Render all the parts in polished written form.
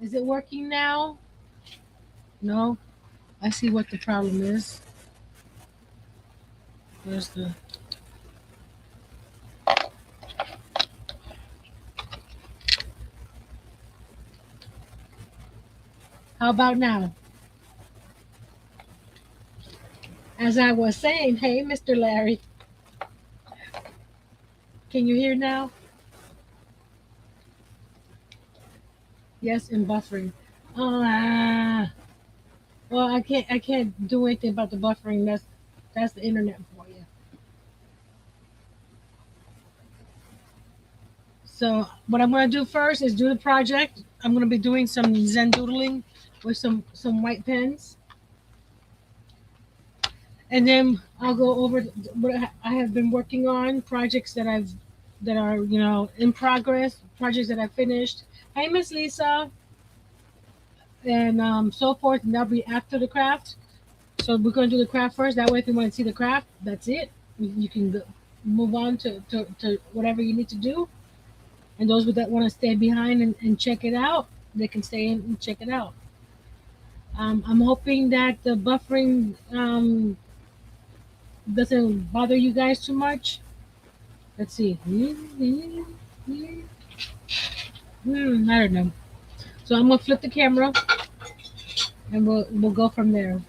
Is it working now? No. I see what the problem is. Where's the? How about now? As I was saying, hey, Mr. Larry, can you hear now? Yes, and buffering. Ah, well, I can't do anything about the buffering. That's the internet for you. So what I'm gonna do first is do the project. I'm gonna be doing some Zendoodling with some white pens, and then I'll go over what I have been working on, projects that are in progress, projects that I finished. Hey, Miss Lisa, and so forth. And that'll be after the craft. So we're gonna do the craft first. That way, if you want to see the craft, that's it. You can move on to whatever you need to do. And those that want to stay behind and check it out, they can stay in and check it out. I'm hoping that the buffering doesn't bother you guys too much. Let's see. I don't know. So I'm gonna flip the camera and we'll go from there.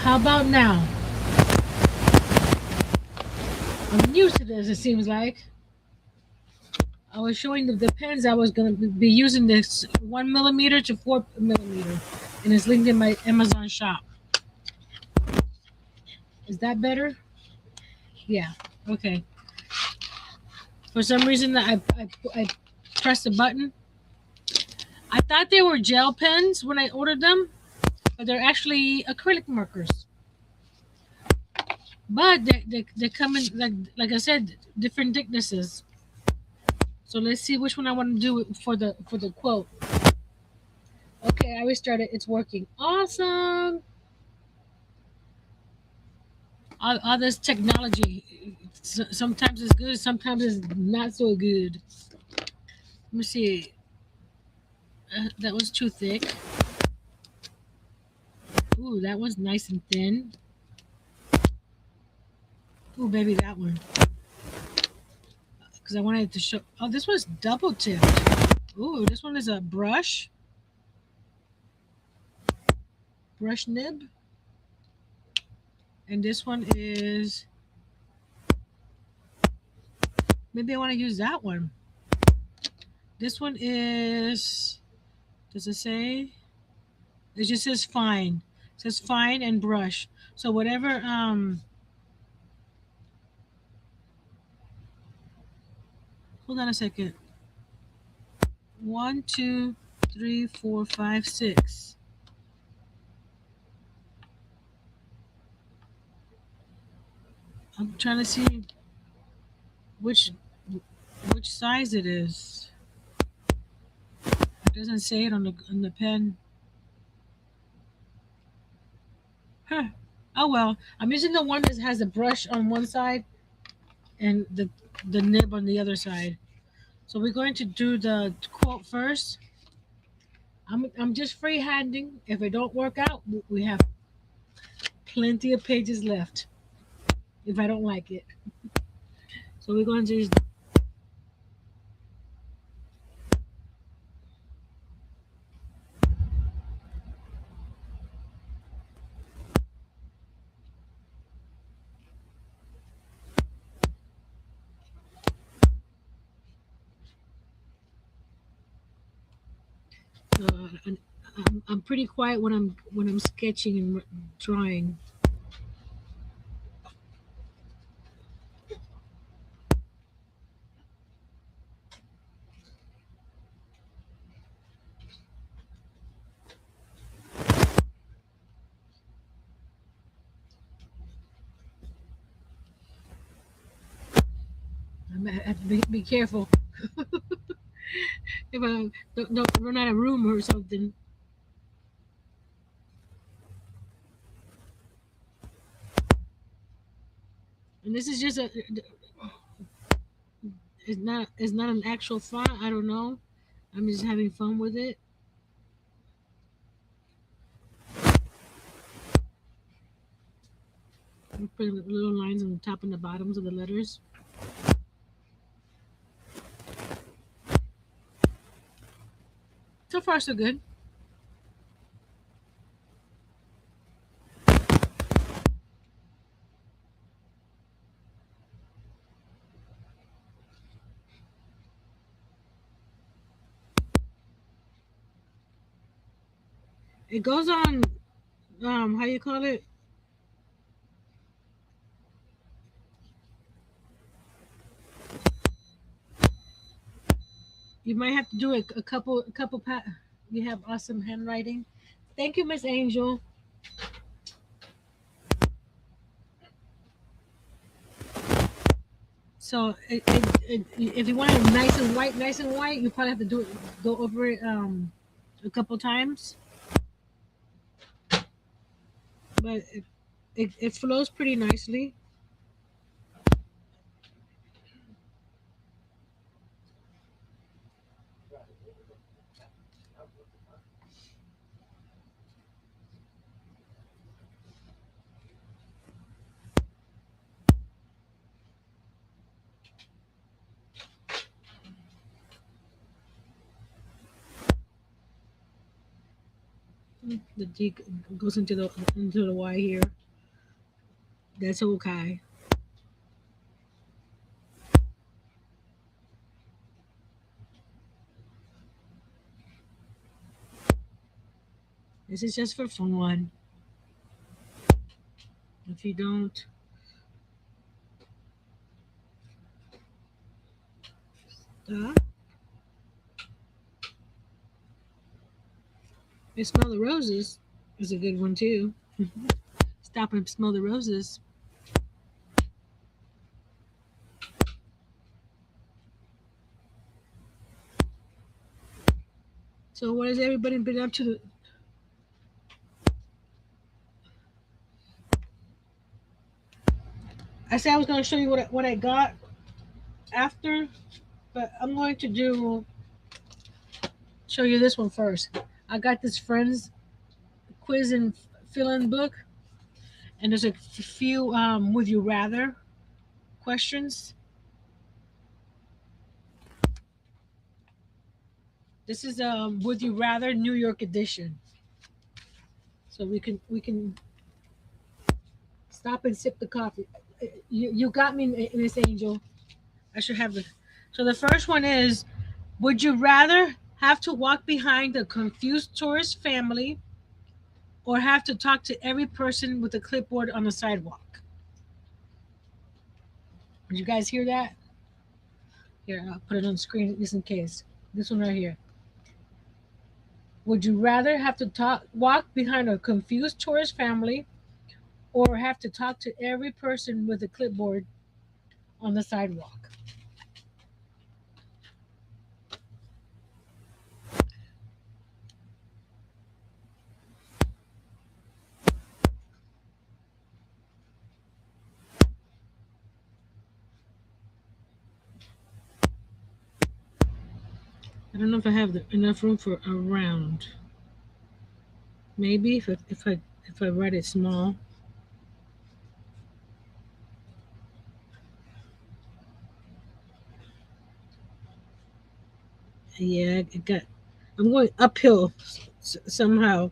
How about now? I'm new to this. It seems like I was showing the pens I was going to be using this 1 millimeter to 4 millimeter, and it's linked in my Amazon shop. Is that better? Yeah. Okay. For some reason, I pressed the button. I thought they were gel pens when I ordered them, but they're actually acrylic markers. But they come in like I said, different thicknesses. So let's see which one I want to do for the quote. Okay, I restarted. It's working. Awesome. All this technology. Sometimes it's good. Sometimes it's not so good. Let me see. That was too thick. Ooh, that was nice and thin. Ooh, baby, that one. Because I wanted to show. Oh, this was double tipped. Ooh, this one is a brush nib, and this one is. Maybe I want to use that one. This one is. Does it say? It just says fine. It says fine and brush. So whatever. Hold on a second. 1, 2, 3, 4, 5, 6. I'm trying to see which which size it is. It doesn't say it on the pen. Huh. Oh well. I'm using the one that has the brush on one side and the nib on the other side. So we're going to do the quote first. I'm just freehanding. If it don't work out, we have plenty of pages left. If I don't like it, so we're going to. I'm pretty quiet when I'm sketching and drawing. I have to be careful if I don't run out of room or something. And this is just a. It's not an actual font. I don't know. I'm just having fun with it. I'm putting little lines on the top and the bottoms of the letters. So far, so good. It goes on. How you call it? You might have to do a couple You have awesome handwriting. Thank you, Miss Angel. So if you want it nice and white, you probably have to go over it a couple times. But it flows pretty nicely. The D goes into the Y here. That's okay. This is just for fun. If you don't stop and smell the roses is a good one too. Stop and smell the roses. So what has everybody been up to? I said I was going to show you what I got after, but I'm going to show you this one first. I got this friends quiz and fill-in book, and there's a few would you rather questions. This is would you rather New York edition. So we can stop and sip the coffee. You got me, Miss Angel. I should have the. So the first one is: would you rather have to walk behind a confused tourist family, or have to talk to every person with a clipboard on the sidewalk? Did you guys hear that? Here, I'll put it on the screen just in case. This one right here. Would you rather have to walk behind a confused tourist family, or have to talk to every person with a clipboard on the sidewalk? I don't know if I have enough room for a round. Maybe if I write it small. Yeah, it got. I'm going uphill somehow,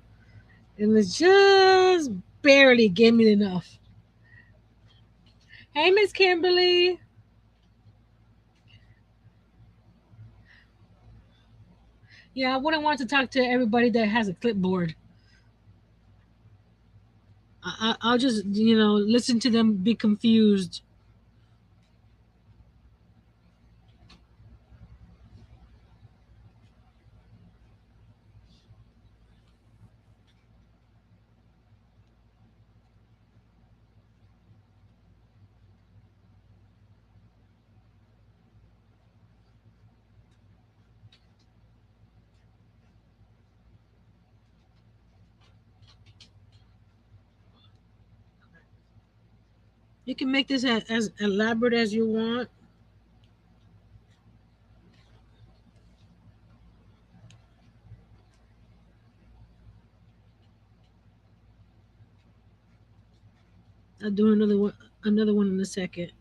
and it just barely gave me enough. Hey, Miss Kimberly. Yeah, I wouldn't want to talk to everybody that has a clipboard. I'll just listen to them be confused. You can make this as elaborate as you want. I'll do another one in a second.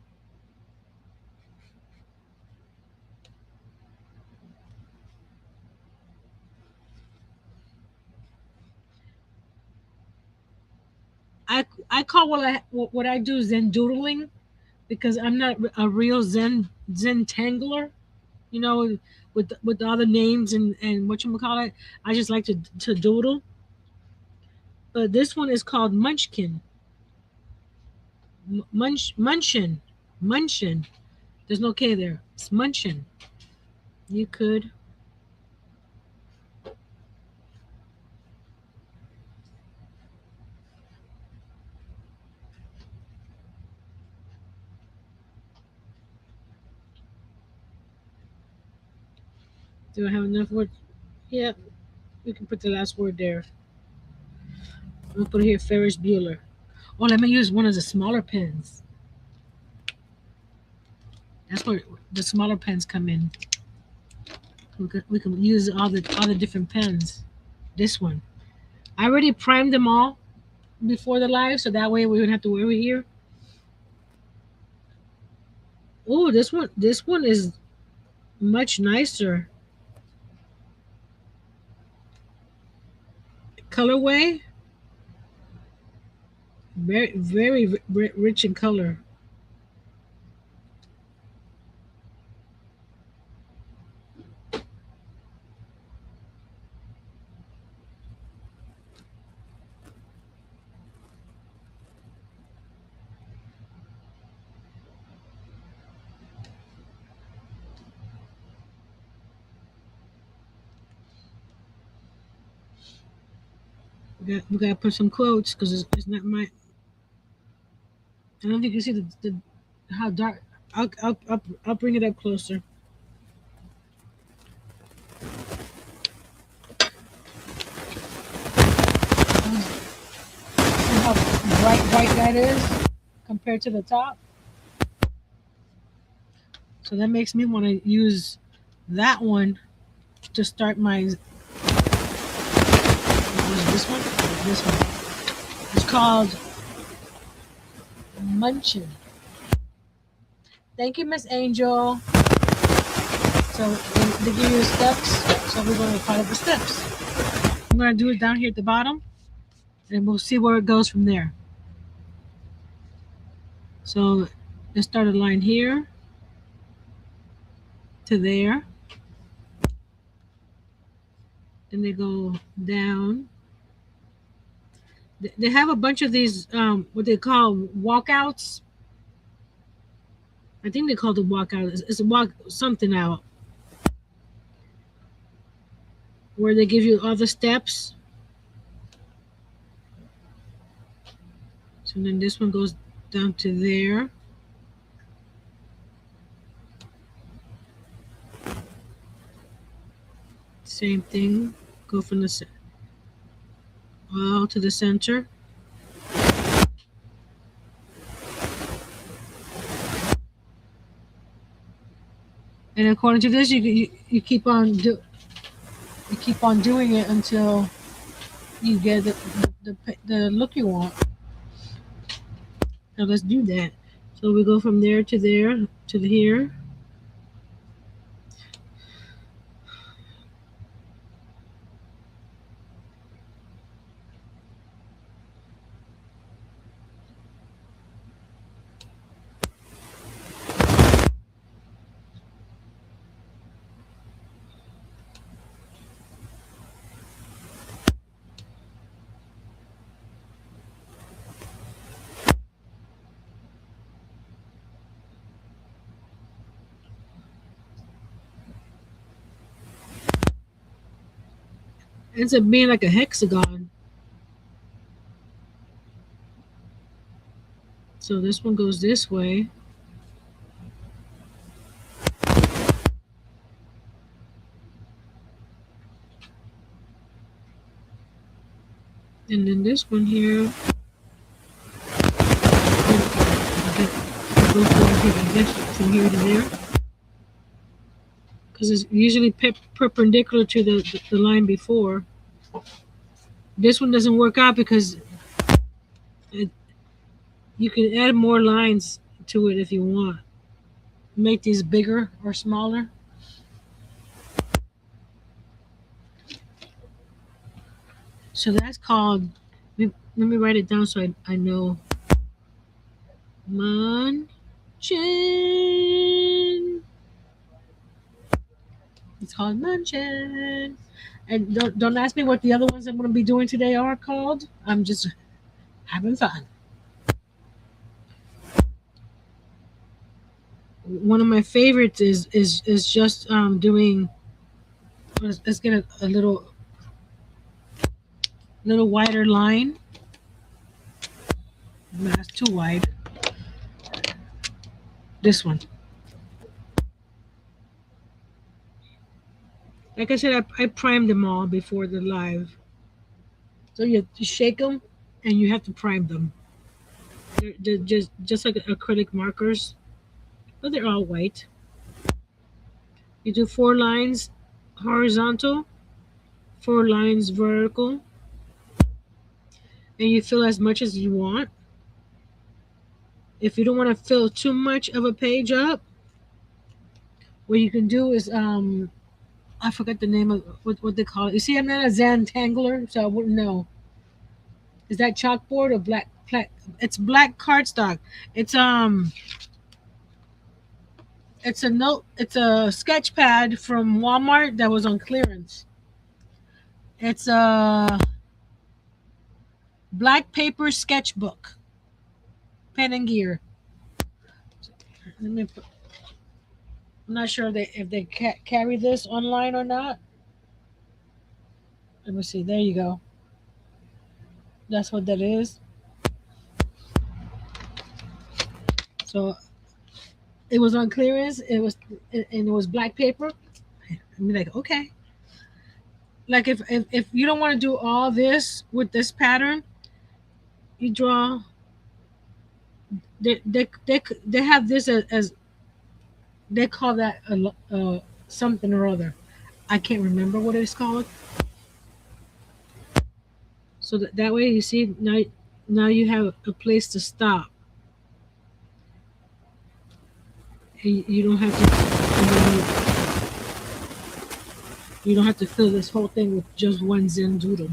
I call what I do Zendoodling because I'm not a real Zen tangler. You know, with all the names and what you call it. I just like to doodle. But this one is called Munchkin. Munchin. Munchin. There's no K there. It's Munchin. You could. Do I have enough words? Yeah, we can put the last word there. I'm gonna put it here Ferris Bueller. Oh, let me use one of the smaller pens. That's where the smaller pens come in. We can use all the different pens. This one. I already primed them all before the live, so that way we wouldn't have to worry here. Oh, this one is much nicer. colorway. Very rich in color. We gotta put some quotes because it's not my. I don't think you see the how dark. I'll bring it up closer. See how bright white that is compared to the top. So that makes me want to use that one to start my. This one. This one. It's called Munchin. Thank you, Miss Angel. So they give you the steps. So we're going to follow the steps. I'm going to do it down here at the bottom, and we'll see where it goes from there. So let's start a line here to there. Then they go down. They have a bunch of these, what they call walkouts. I think they call it walkout. It's a walk something out where they give you all the steps. So then this one goes down to there. Same thing. Go from the all to the center. And according to this, you keep on doing it until you get the look you want. Now let's do that. So we go from there to here. Ends up being like a hexagon. So this one goes this way. And then this one here. Go from here to there. Because it's usually perpendicular to the line before. This one doesn't work out because you can add more lines to it if you want. Make these bigger or smaller. So that's called, let me write it down so I know. Munchin. It's called Munchin. And don't ask me what the other ones I'm going to be doing today are called. I'm just having fun. One of my favorites is just doing. Let's get a little wider line. That's too wide. This one. Like I said, I primed them all before the live. So you have to shake them, and you have to prime them. They're just like acrylic markers, but they're all white. You do 4 lines horizontal, 4 lines vertical, and you fill as much as you want. If you don't want to fill too much of a page up, what you can do is I forget the name of what they call it. You see, I'm not a Zentangler, so I wouldn't know. Is that chalkboard or black? It's black cardstock. It's it's a note. It's a sketch pad from Walmart that was on clearance. It's a black paper sketchbook, pen and gear. Let me. I'm not sure if they carry this online or not. Let me see. There you go. That's what that is. So it was on clearance. And it was black paper. I'm like, okay. Like if you don't want to do all this with this pattern, you draw. They have this as they call that something or other. I can't remember what it's called. So that way you see now you have a place to stop. And you don't have to you don't have to fill this whole thing with just one Zen doodle.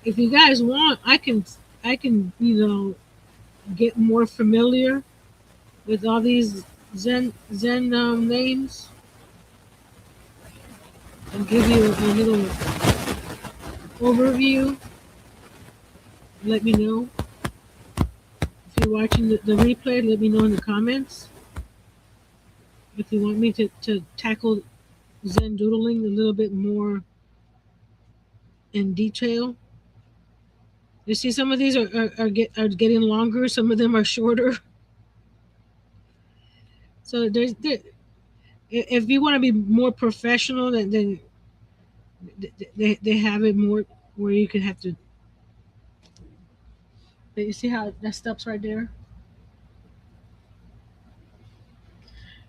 If you guys want, I can get more familiar with all these Zen names and give you a little overview. Let me know if you're watching the replay. Let me know in the comments if you want me to tackle Zen doodling a little bit more in detail. You see, some of these are getting longer. Some of them are shorter. So if you want to be more professional, then they have it more where you can have to. You see how that stops right there.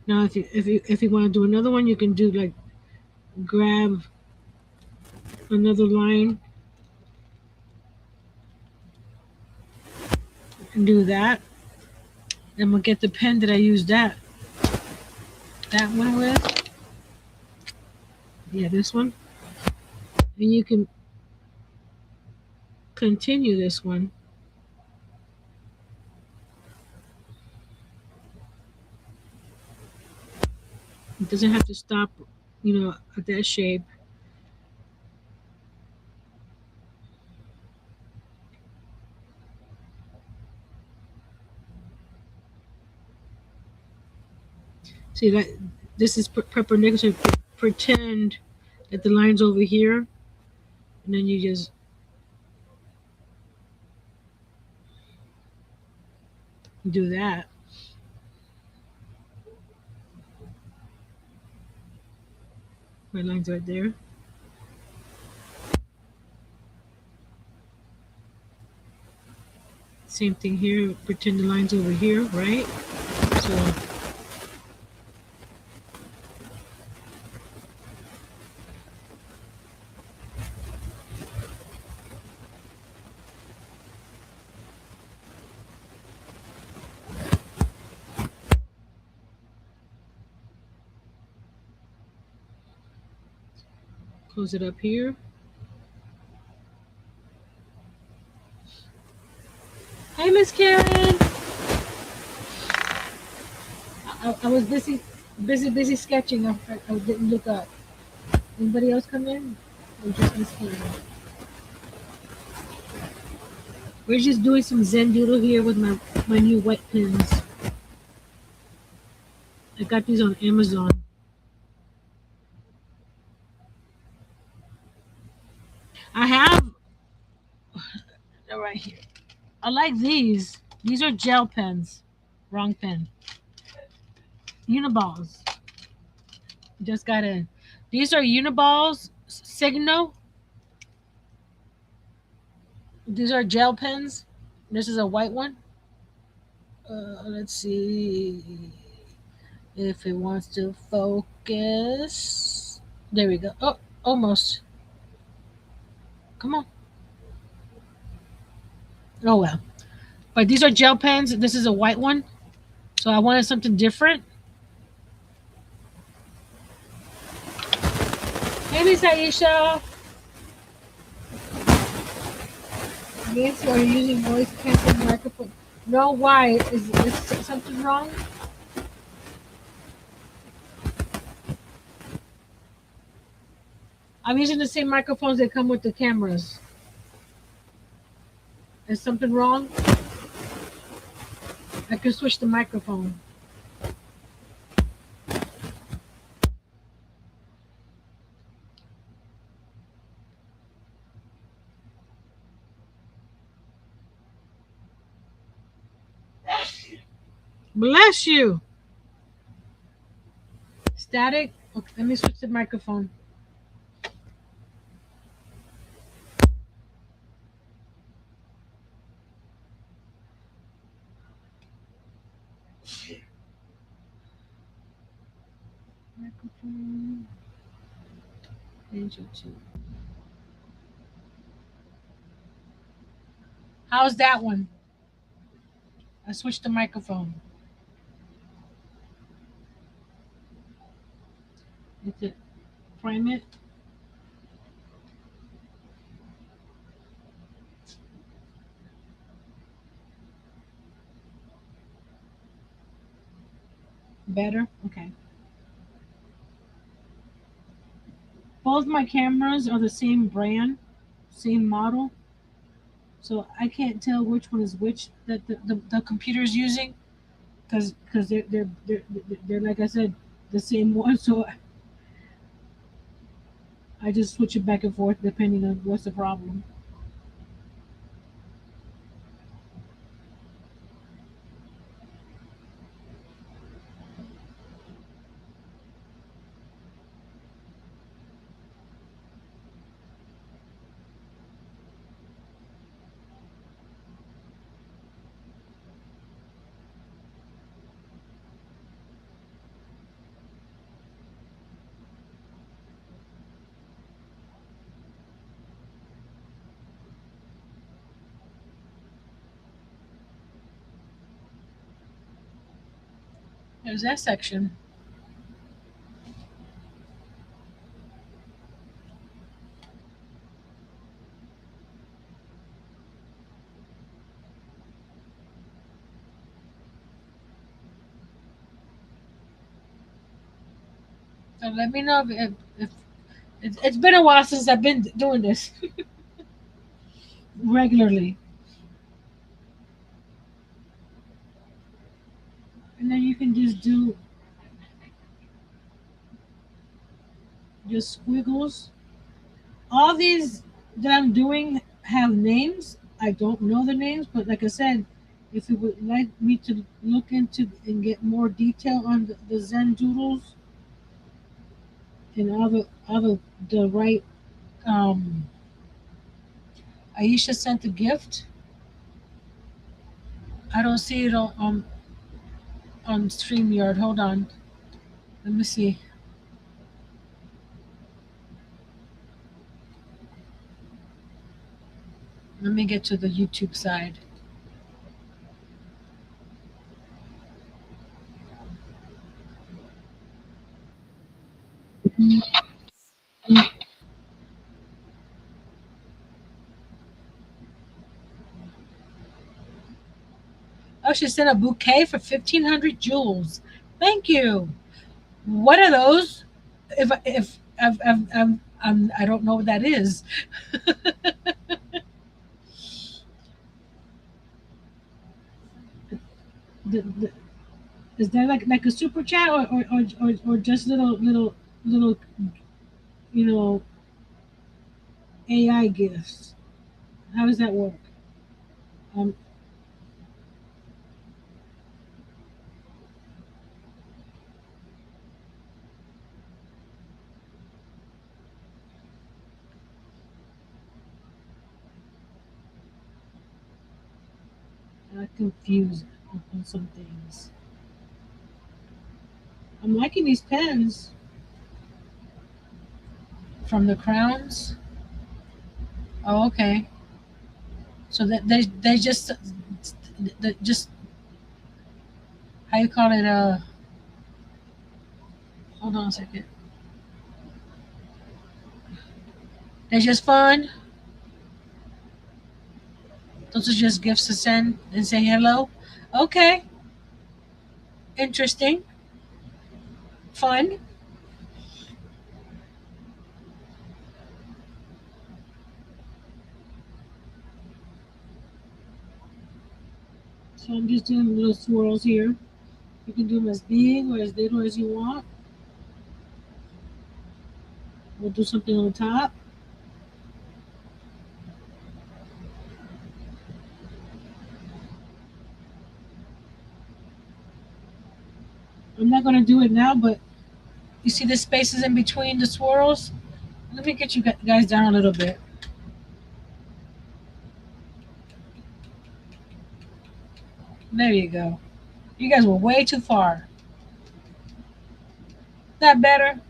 Now, if you want to do another one, you can do like grab another line and do that. And we'll get the pen that I used that one with. Yeah, this one. And you can continue this one. It doesn't have to stop, at that shape. See that this is perpendicular. Pretend that the line's over here, and then you just do that. My line's right there. Same thing here. Pretend the line's over here, right? So close it up here. Hey, Miss Karen. I was busy sketching. I didn't look up. Anybody else come in? Or just Miss Karen? We're just doing some Zen doodle here with my new white pens. I got these on Amazon. I have. They're right here. I like these. These are gel pens. Wrong pen. Uniballs. Just got in. These are Uniballs Signo. These are gel pens. This is a white one. Let's see if it wants to focus. There we go. Oh, almost. Come on. Oh well. But these are gel pens. This is a white one. So I wanted something different. Hey, Miss Aisha. Yes, are you using voice canceling microphone? No, why? Is something wrong? I'm using the same microphones that come with the cameras. Is something wrong? I can switch the microphone. Bless you. Static. Okay, let me switch the microphone. Microphone. Change it to. How's that one? I switched the microphone. Is it frame it? Better? Okay. Both my cameras are the same brand, same model, so I can't tell which one is which that the computer is using because they're like I said the same one. So I just switch it back and forth depending on what's the problem. There's that section. So let me know if it's been a while since I've been doing this regularly. And then you can just do just squiggles. All these that I'm doing have names. I don't know the names, but like I said, if you would like me to look into and get more detail on the Zen doodles and the right Aisha sent a gift. I don't see it on StreamYard. Hold on. Let me see. Let me get to the YouTube side. Oh, she sent a bouquet for 1,500 jewels. Thank you. What are those? If I don't know what that is. The, is that like a super chat or just little you know AI gifts? How does that work? Um, I'm confused on some things. I'm liking these pens from the crowns. Oh, okay. So that they just how you call it, hold on a second. They're just fun. Those are just gifts to send and say hello. Okay, interesting, fun. So I'm just doing little swirls here. You can do them as big or as little as you want. We'll do something on top. I'm not going to do it now, but you see the spaces in between the swirls? Let me get you guys down a little bit. There you go. You guys were way too far. That better?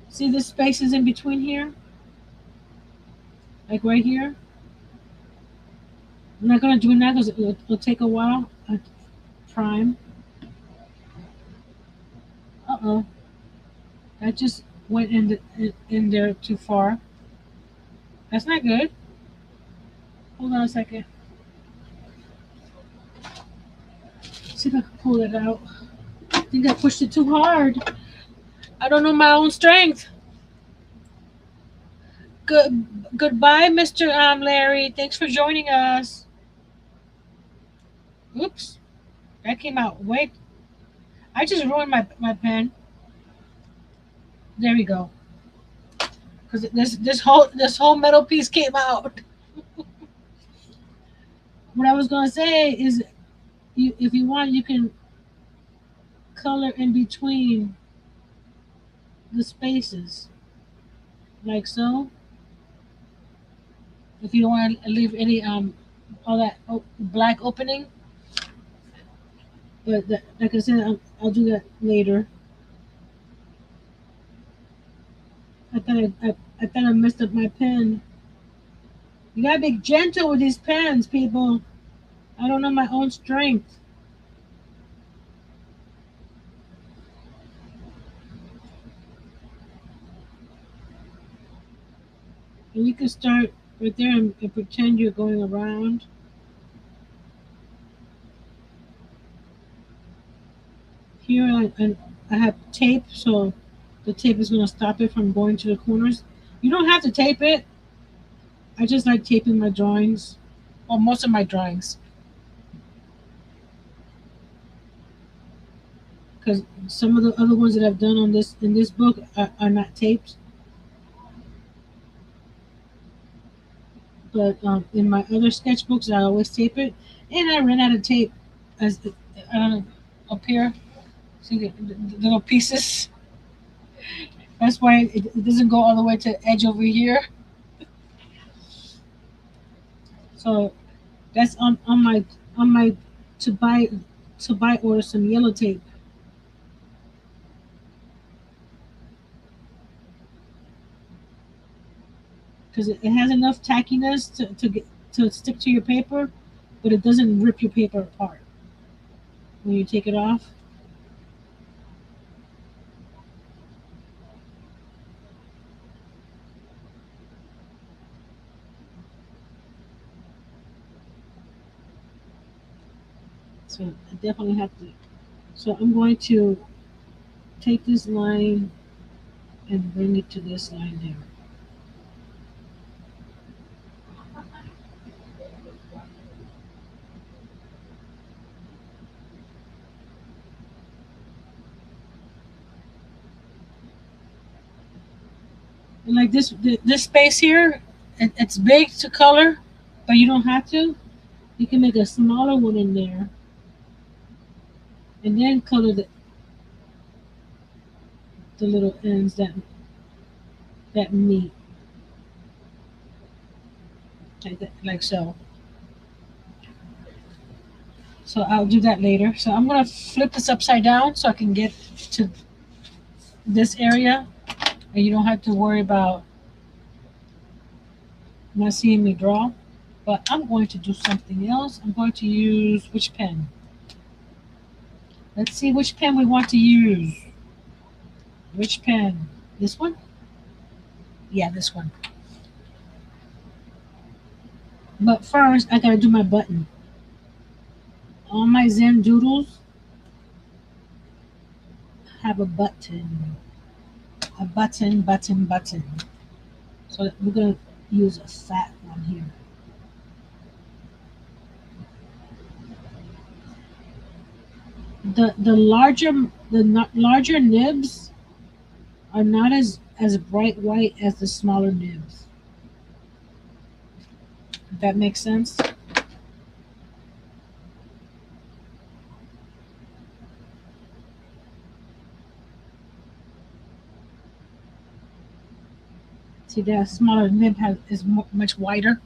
See the spaces in between here? Like right here? I'm not going to do it now because it'll take a while. Prime. Uh-oh. That just went in there too far. That's not good. Hold on a second. See if I can pull it out. I think I pushed it too hard. I don't know my own strength. Goodbye, Mr. Larry. Thanks for joining us. Oops. That came out. Wait. I just ruined my pen. There we go. Because this whole metal piece came out. What I was gonna say is, if you want, you can color in between the spaces, like so. If you don't want to leave any all that black opening, but like I said, I'll do that later. I thought I messed up my pen. You gotta be gentle with these pens, people. I don't know my own strength. And you can start right there and pretend you're going around. Here I have tape, so the tape is going to stop it from going to the corners. You don't have to tape it. I just like taping my drawings, or most of my drawings, because some of the other ones that I've done on this in this book are not taped. But in my other sketchbooks, I always tape it, and I ran out of tape. As I don't know, up here, see the little pieces. That's why it doesn't go all the way to the edge over here. So that's on my to buy to buy order some yellow tape. Because it has enough tackiness to stick to your paper, but it doesn't rip your paper apart when you take it off. So I definitely have to. So I'm going to take this line and bring it to this line there. And like this space here, it's big to color, but you don't have to. You can make a smaller one in there, and then color the little ends that meet, like that, like so. So I'll do that later. So I'm gonna flip this upside down so I can get to this area, and you don't have to worry about not seeing me draw. But I'm going to do something else. I'm going to use which pen? Let's see which pen we want to use. Which pen? This one? Yeah, this one. But first, I gotta do my button. All my Zen doodles have a button. A button, button, button. So we're gonna use a fat one here. The larger nibs are not as bright white as the smaller nibs. If that makes sense. See, that smaller nib is much whiter.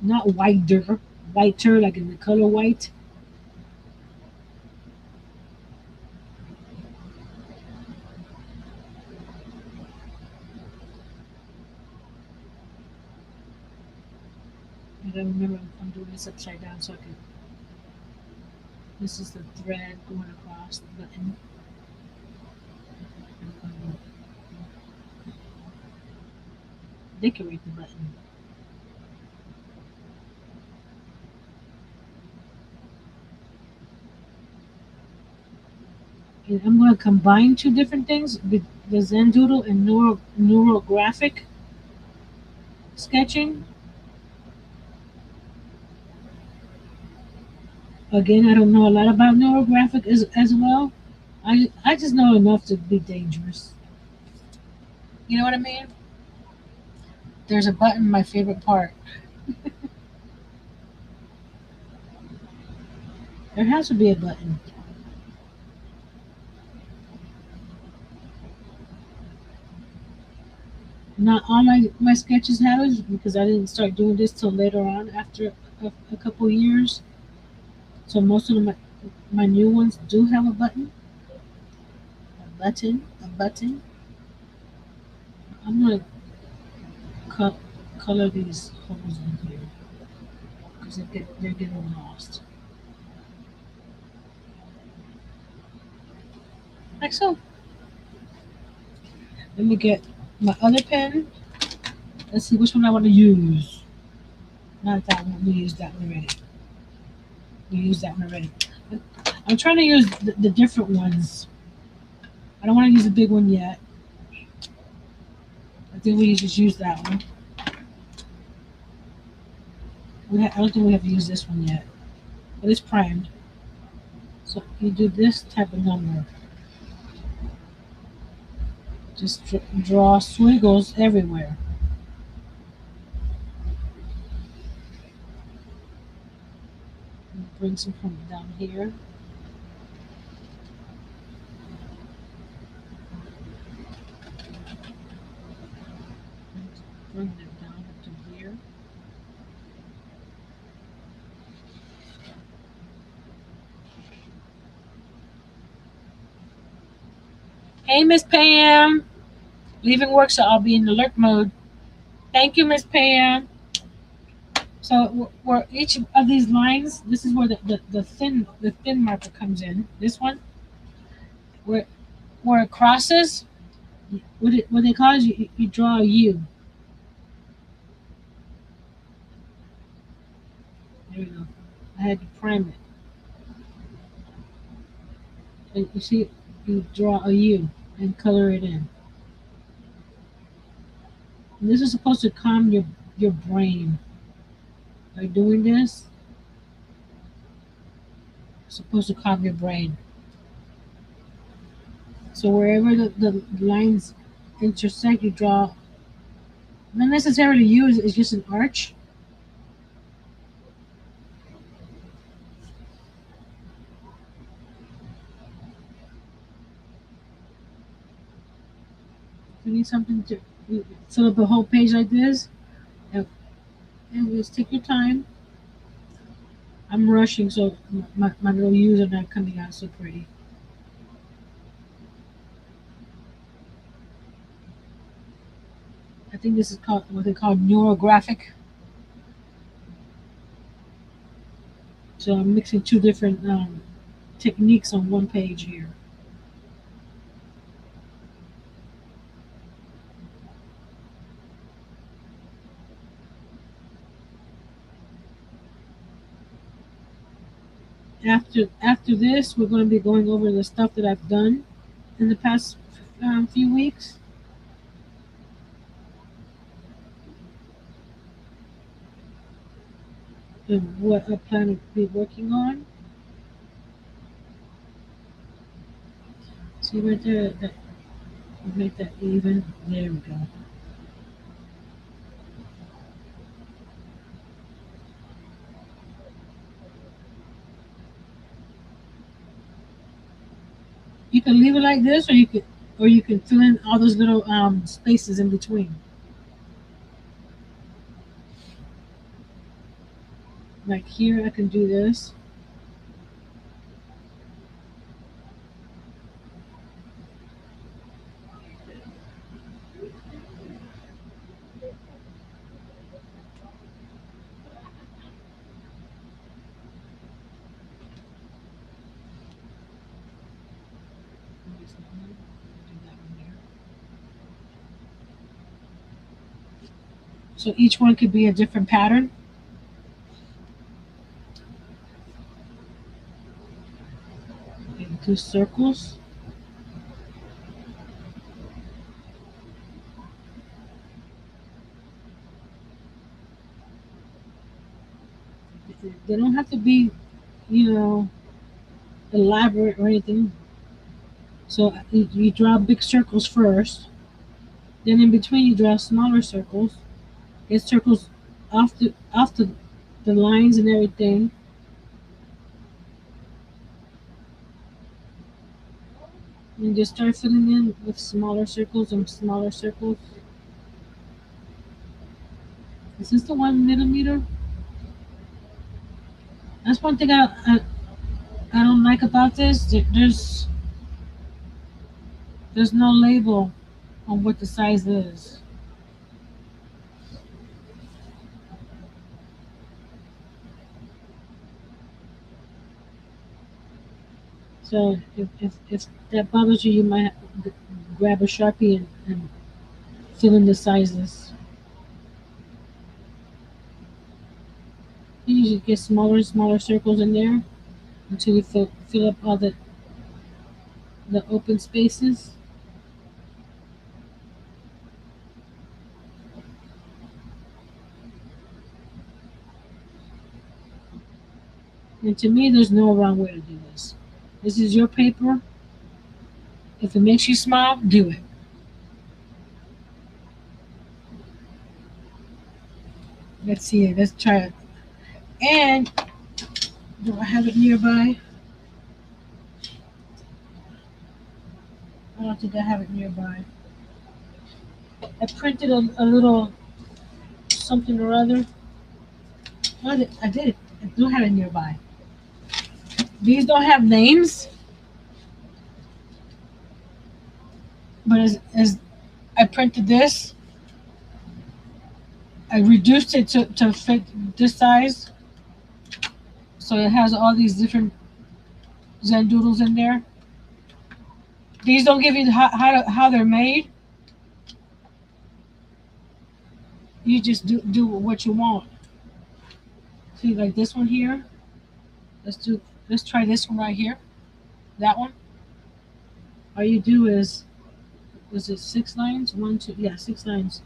Not whiter, whiter like in the color white. I gotta remember I'm doing this upside down so I can. This is the thread going across the button. I'm gonna decorate the button. And I'm going to combine two different things: the Zendoodle and neurographic sketching. Again, I don't know a lot about neurographic as well. I just know enough to be dangerous. You know what I mean? There's a button, my favorite part. There has to be a button. Not all my sketches have it because I didn't start doing this till later on after a couple years. So most of my new ones do have a button. A button. A button. I'm going to color these holes in here because they're getting lost. Like so. Let me get my other pen. Let's see which one I want to use. Not that one. We used that one already. We used that one already. I'm trying to use the different ones. I don't want to use the big one yet. I think we just use that one. I don't think we have to use this one yet. But it's primed. So you do this type of number. Just draw squiggles everywhere. Bring some from down here. Bring them down up to here. Hey, Miss Pam. Leaving work, so I'll be in alert mode. Thank you, Miss Pam. So where each of these lines, this is where the thin marker comes in. This one, where it crosses, what they call is you draw a U. There we go. I had to prime it. And you see, you draw a U and color it in. And this is supposed to calm your brain. By doing this, it's supposed to calm your brain. So wherever the lines intersect, you draw. Not necessarily U, it's just an arch. You need something to fill up a whole page like this, and just take your time. I'm rushing, so my little U's are not coming out so pretty. I think this is called what they call neurographic. So I'm mixing two different techniques on one page here. After this, we're going to be going over the stuff that I've done in the past few weeks and what I plan to be working on. See right there, that make that even. There we go. You can leave it like this, or you can fill in all those little spaces in between. Like here, I can do this. So each one could be a different pattern. And do circles. They don't have to be, you know, elaborate or anything. So you draw big circles first. Then in between you draw smaller circles. Get circles off the lines and everything. And just start filling in with smaller circles and smaller circles. Is this the 1 millimeter? That's one thing I don't like about this. There's no label on what the size is. So if that bothers you, you might grab a Sharpie and fill in the sizes. You just get smaller and smaller circles in there until you fill up all the open spaces. And to me, there's no wrong way to do this. This is your paper. If it makes you smile, do it. Let's see it. Let's try it. And do I have it nearby? I don't think I have it nearby. I printed a little something or other. I did it. I do have it nearby. These don't have names, but as I printed this, I reduced it to fit this size. So it has all these different Zendoodles in there. These don't give you how they're made. You just do what you want. See, like this one here. Let's try this one right here. That one. All you do is, was it 6 lines? One, two, yeah, 6 lines.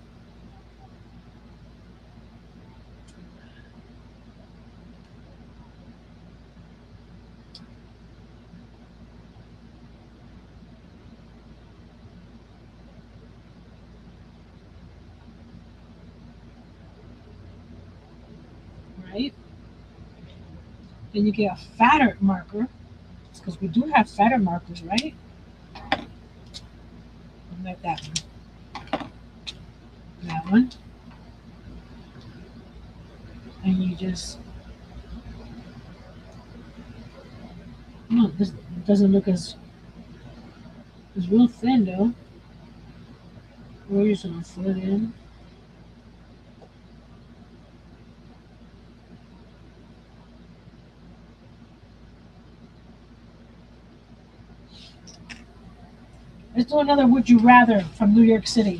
Right? Then you get a fatter marker, because we do have fatter markers, right? Like that one. That one. And you just, no, this doesn't look as, it's real thin though. We're just gonna fill it in. Let's do another Would You Rather from New York City.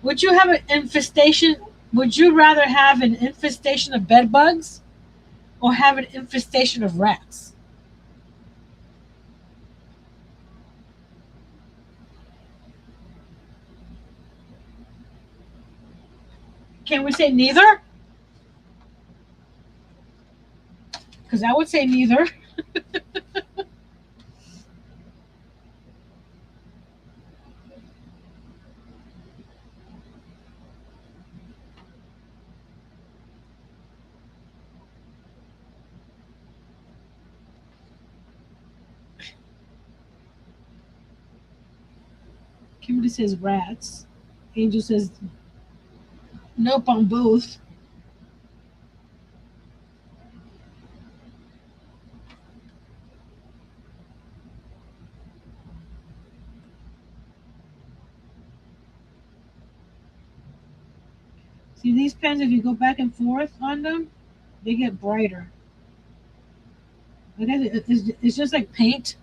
Would you have an infestation? Would you rather have an infestation of bed bugs or have an infestation of rats? Can we say neither? Because I would say neither. Kimberly says rats. Angel says nope on both. See, these pens, if you go back and forth on them, they get brighter. I guess it's just like paint.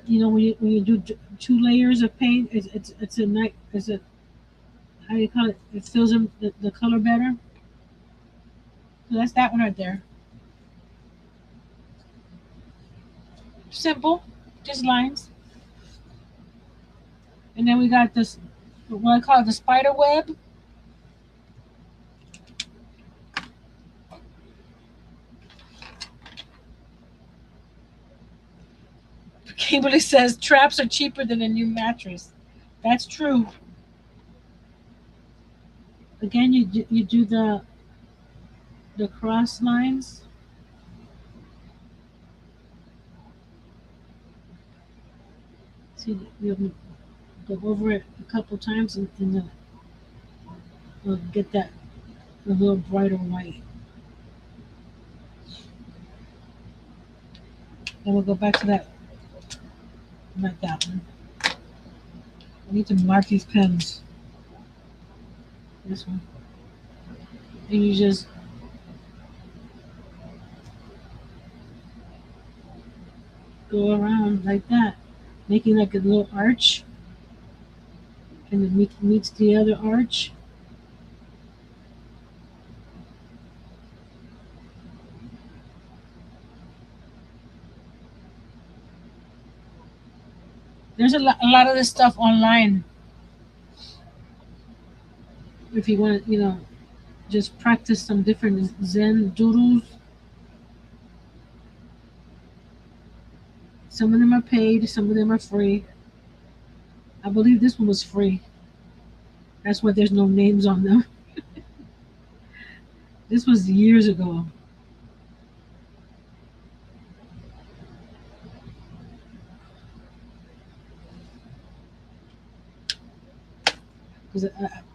You know, when you do two layers of paint, it's a night. It's a how do you call it? It fills in the color better. So that's that one right there. Simple, just lines. And then we got this, what I call it, the spider web. Kimberly says traps are cheaper than a new mattress. That's true. Again, you do the cross lines. See, you go over it a couple times and we'll get that a little brighter white. Then we'll go back to that, not that one. I need to mark these pens. This one. And you just go around like that, making like a little arch. And it meets the other arch. There's a lot of this stuff online. If you want to, just practice some different Zen doodles. Some of them are paid, some of them are free. I believe this one was free. That's why there's no names on them. This was years ago. Because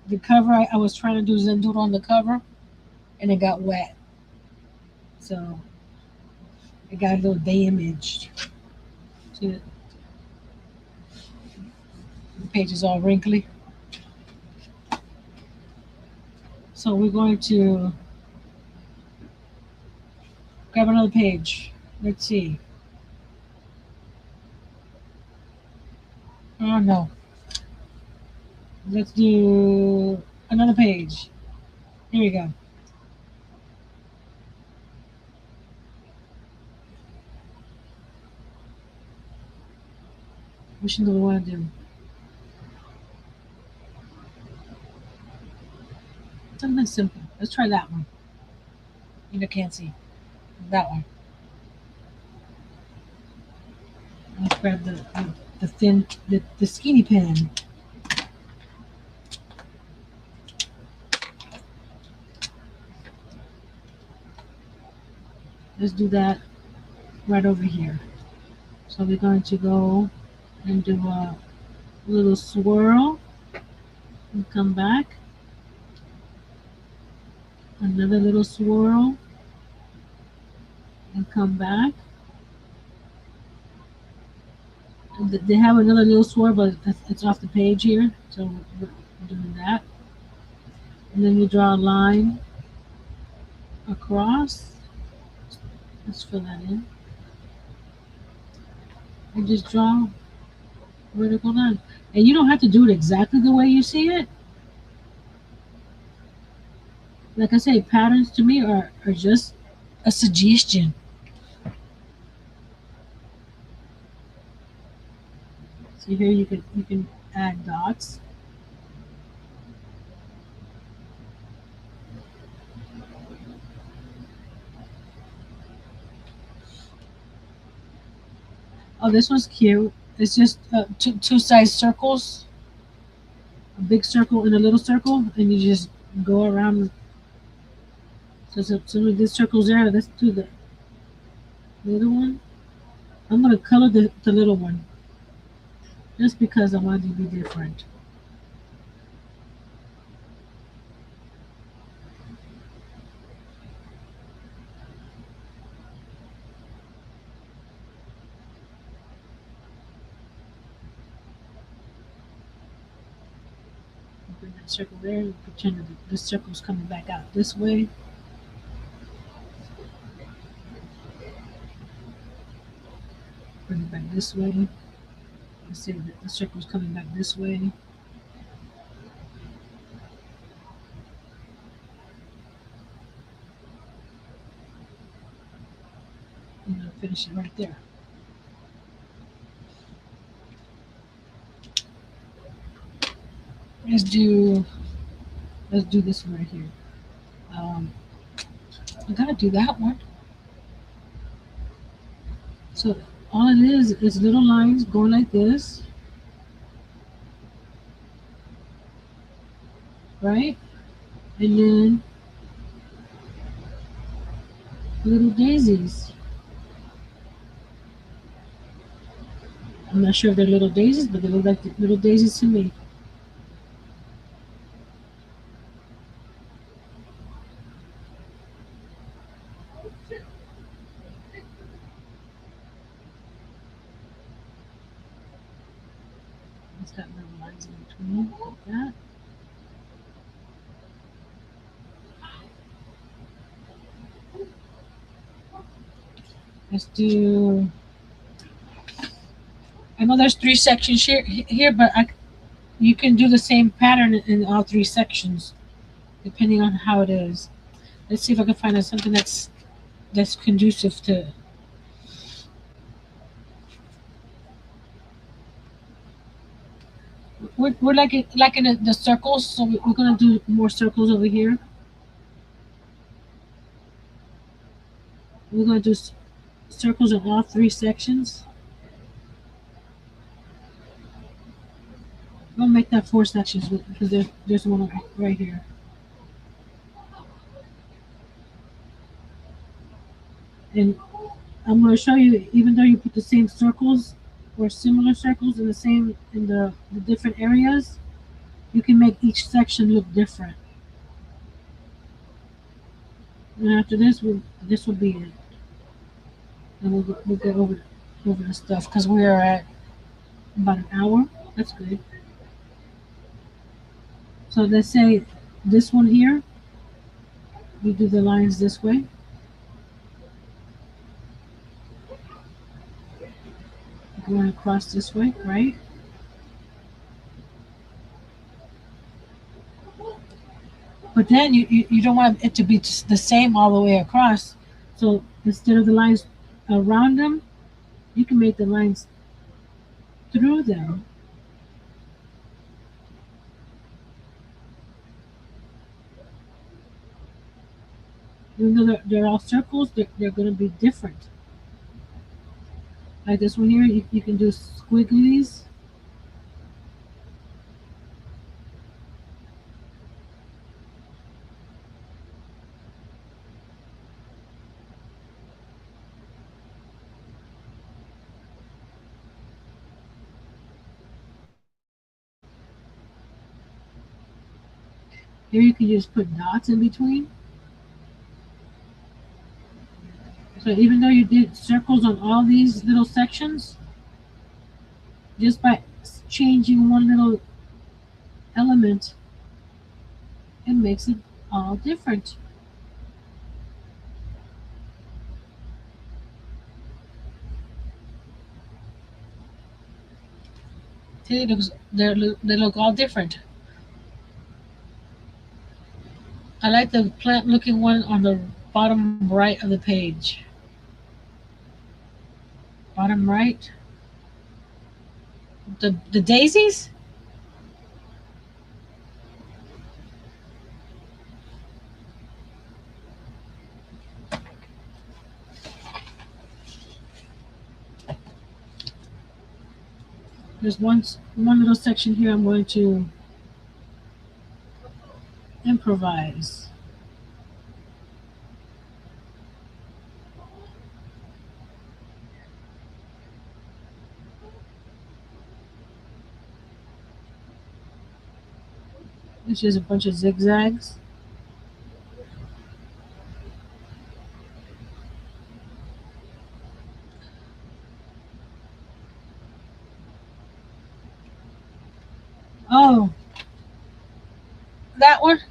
the cover, I was trying to do Zendoodle on the cover, and it got wet. So it got a little damaged. See, the page is all wrinkly. So we're going to grab another page. Let's see. Oh no. Let's do another page. Here we go. Which one do we want to do? Something simple. Let's try that one. You can't see. That one. Let's grab the thin, the skinny pen. Let's do that right over here. So we're going to go and do a little swirl and come back. Another little swirl and come back. And they have another little swirl, but it's off the page here. So we're doing that. And then you draw a line across. Let's fill that in. And just draw vertical line. And you don't have to do it exactly the way you see it. Like I say, patterns to me are just a suggestion. So here you can add dots. Oh, this one's cute. It's just two size circles, a big circle and a little circle, and you just go around. So this circle's there. Let's do the little one. I'm gonna color the little one just because I want it to be different. Bring that circle there and pretend that this circle's coming back out this way. Bring it back this way. Let's say that the circle's coming back this way. I'm gonna finish it right there. Let's do let's do this one right here. Um, I gotta do that one. So all it is little lines going like this, right? And then little daisies. I'm not sure if they're little daisies, but they look like little daisies to me. It's got little lines in between, like that. Let's do. I know there's three sections here, but you can do the same pattern in all three sections, depending on how it is. Let's see if I can find something that's conducive to. We're like in the circles, so we're gonna do more circles over here. We're gonna do circles in all three sections. We'll make that four sections because there's one right here. And I'm going to show you, even though you put the same circles or similar circles in the different areas, you can make each section look different. And after this will be it. And we'll get over the stuff because we are at about an hour. That's good. So let's say this one here, we do the lines this way. Going across this way, right? But then you don't want it to be the same all the way across. So instead of the lines around them, you can make the lines through them. Even though they're all circles, they're going to be different. Like this one here, you can do squigglies. Here you can just put dots in between. So even though you did circles on all these little sections, just by changing one little element, it makes it all different. See, they look all different. I like the plant looking one on the bottom right of the page. Bottom right. The daisies? There's one little section here I'm going to improvise. Which is a bunch of zigzags. Oh, that one?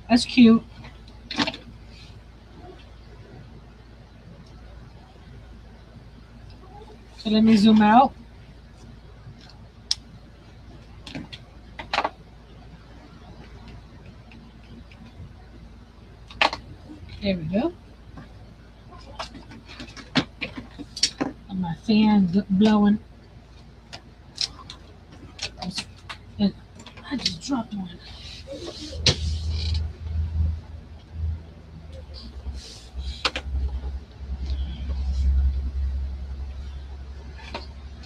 That's cute. So let me zoom out. There we go. And my fan blowing. And I just dropped one.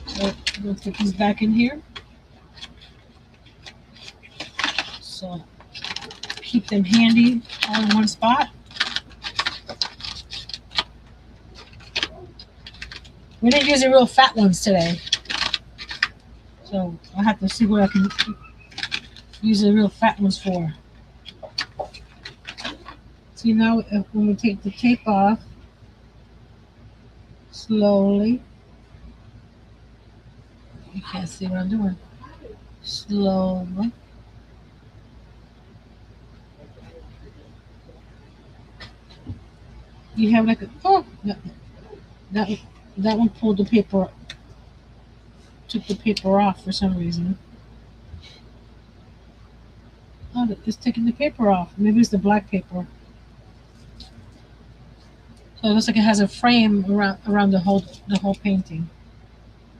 So I'm going to put these back in here. So keep them handy all in one spot. We didn't use the real fat ones today. So I'll have to see what I can use the real fat ones for. See now when we take the tape off, slowly. You can't see what I'm doing. Slowly. You have like a, oh, that that one pulled the paper, took the paper off for some reason. Oh, it's taking the paper off. Maybe it's the black paper. So it looks like it has a frame around the whole painting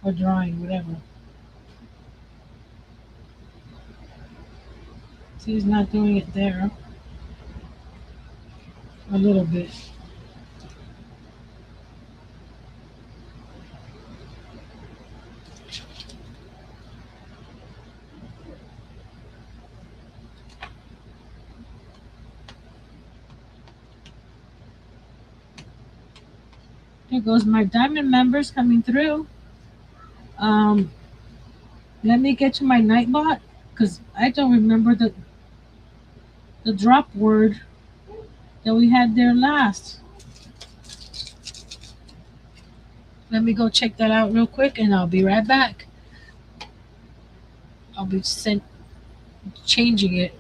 or drawing, whatever. See, he's not doing it there. A little bit. There goes my diamond members coming through. Let me get to my Nightbot because I don't remember the drop word that we had there last. Let me go check that out real quick and I'll be right back. I'll be changing it.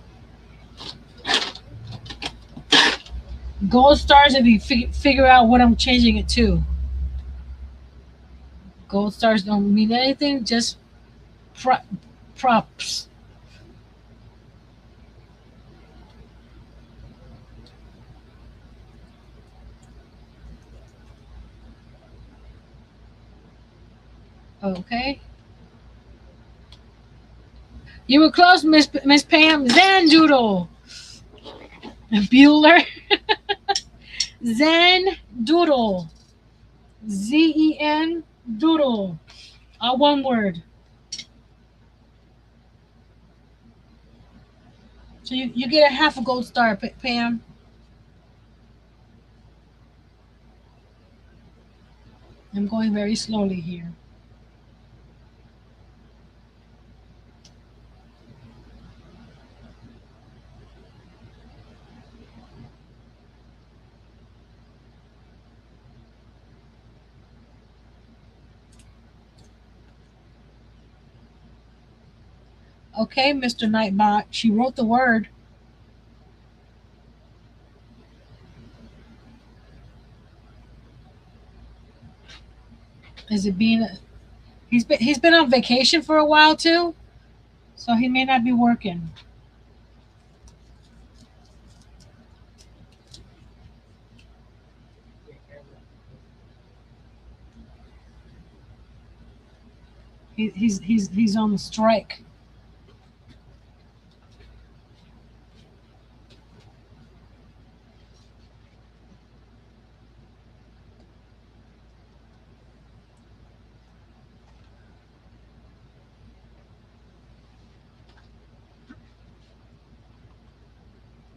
Gold stars if you figure out what I'm changing it to. Gold stars don't mean anything, just props. Okay. You were close, Miss Pam. Zendoodle. Bueller. Zendoodle. Zen doodle. All one word. So you get a half a gold star, Pam. I'm going very slowly here. Okay, Mr. Nightbot. She wrote the word. Is it being? He's been on vacation for a while too, so he may not be working. He's on the strike.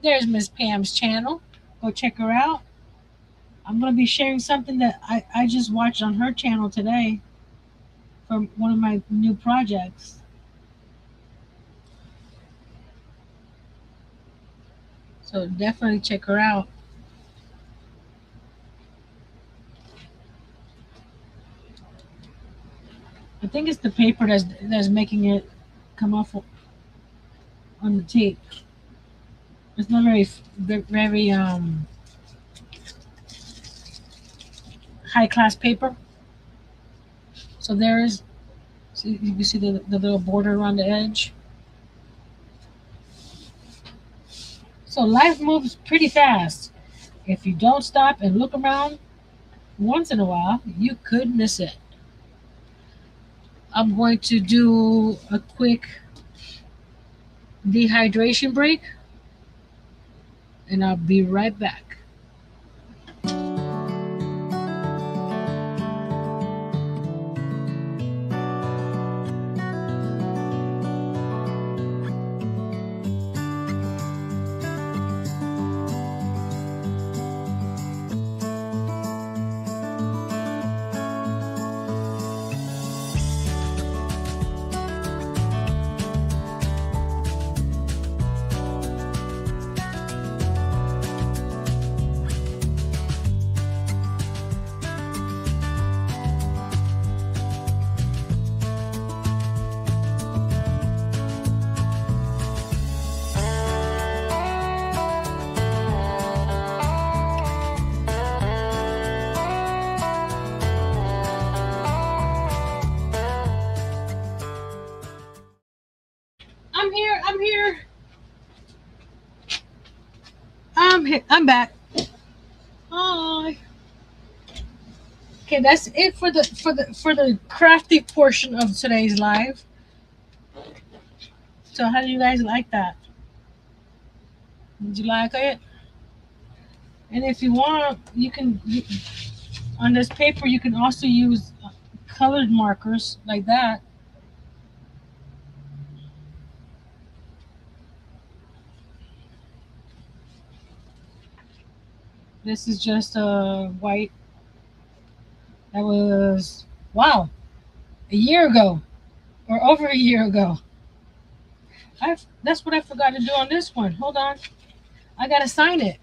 There's Miss Pam's channel. Go check her out. I'm going to be sharing something that I just watched on her channel today for one of my new projects. So definitely check her out. I think it's the paper that's making it come off on the tape. It's not very high class paper. So there's, so you can see the little border around the edge. So life moves pretty fast. If you don't stop and look around once in a while, you could miss it. I'm going to do a quick dehydration break and I'll be right back. I'm here. I'm here. I'm here. I'm back. Hi. Okay, that's it for the crafty portion of today's live. So how do you guys like that? Did you like it? And if you want, on this paper you can also use colored markers like that. This is just a white. That was, wow, a year ago or over a year ago. That's what I forgot to do on this one. Hold on, I gotta sign it.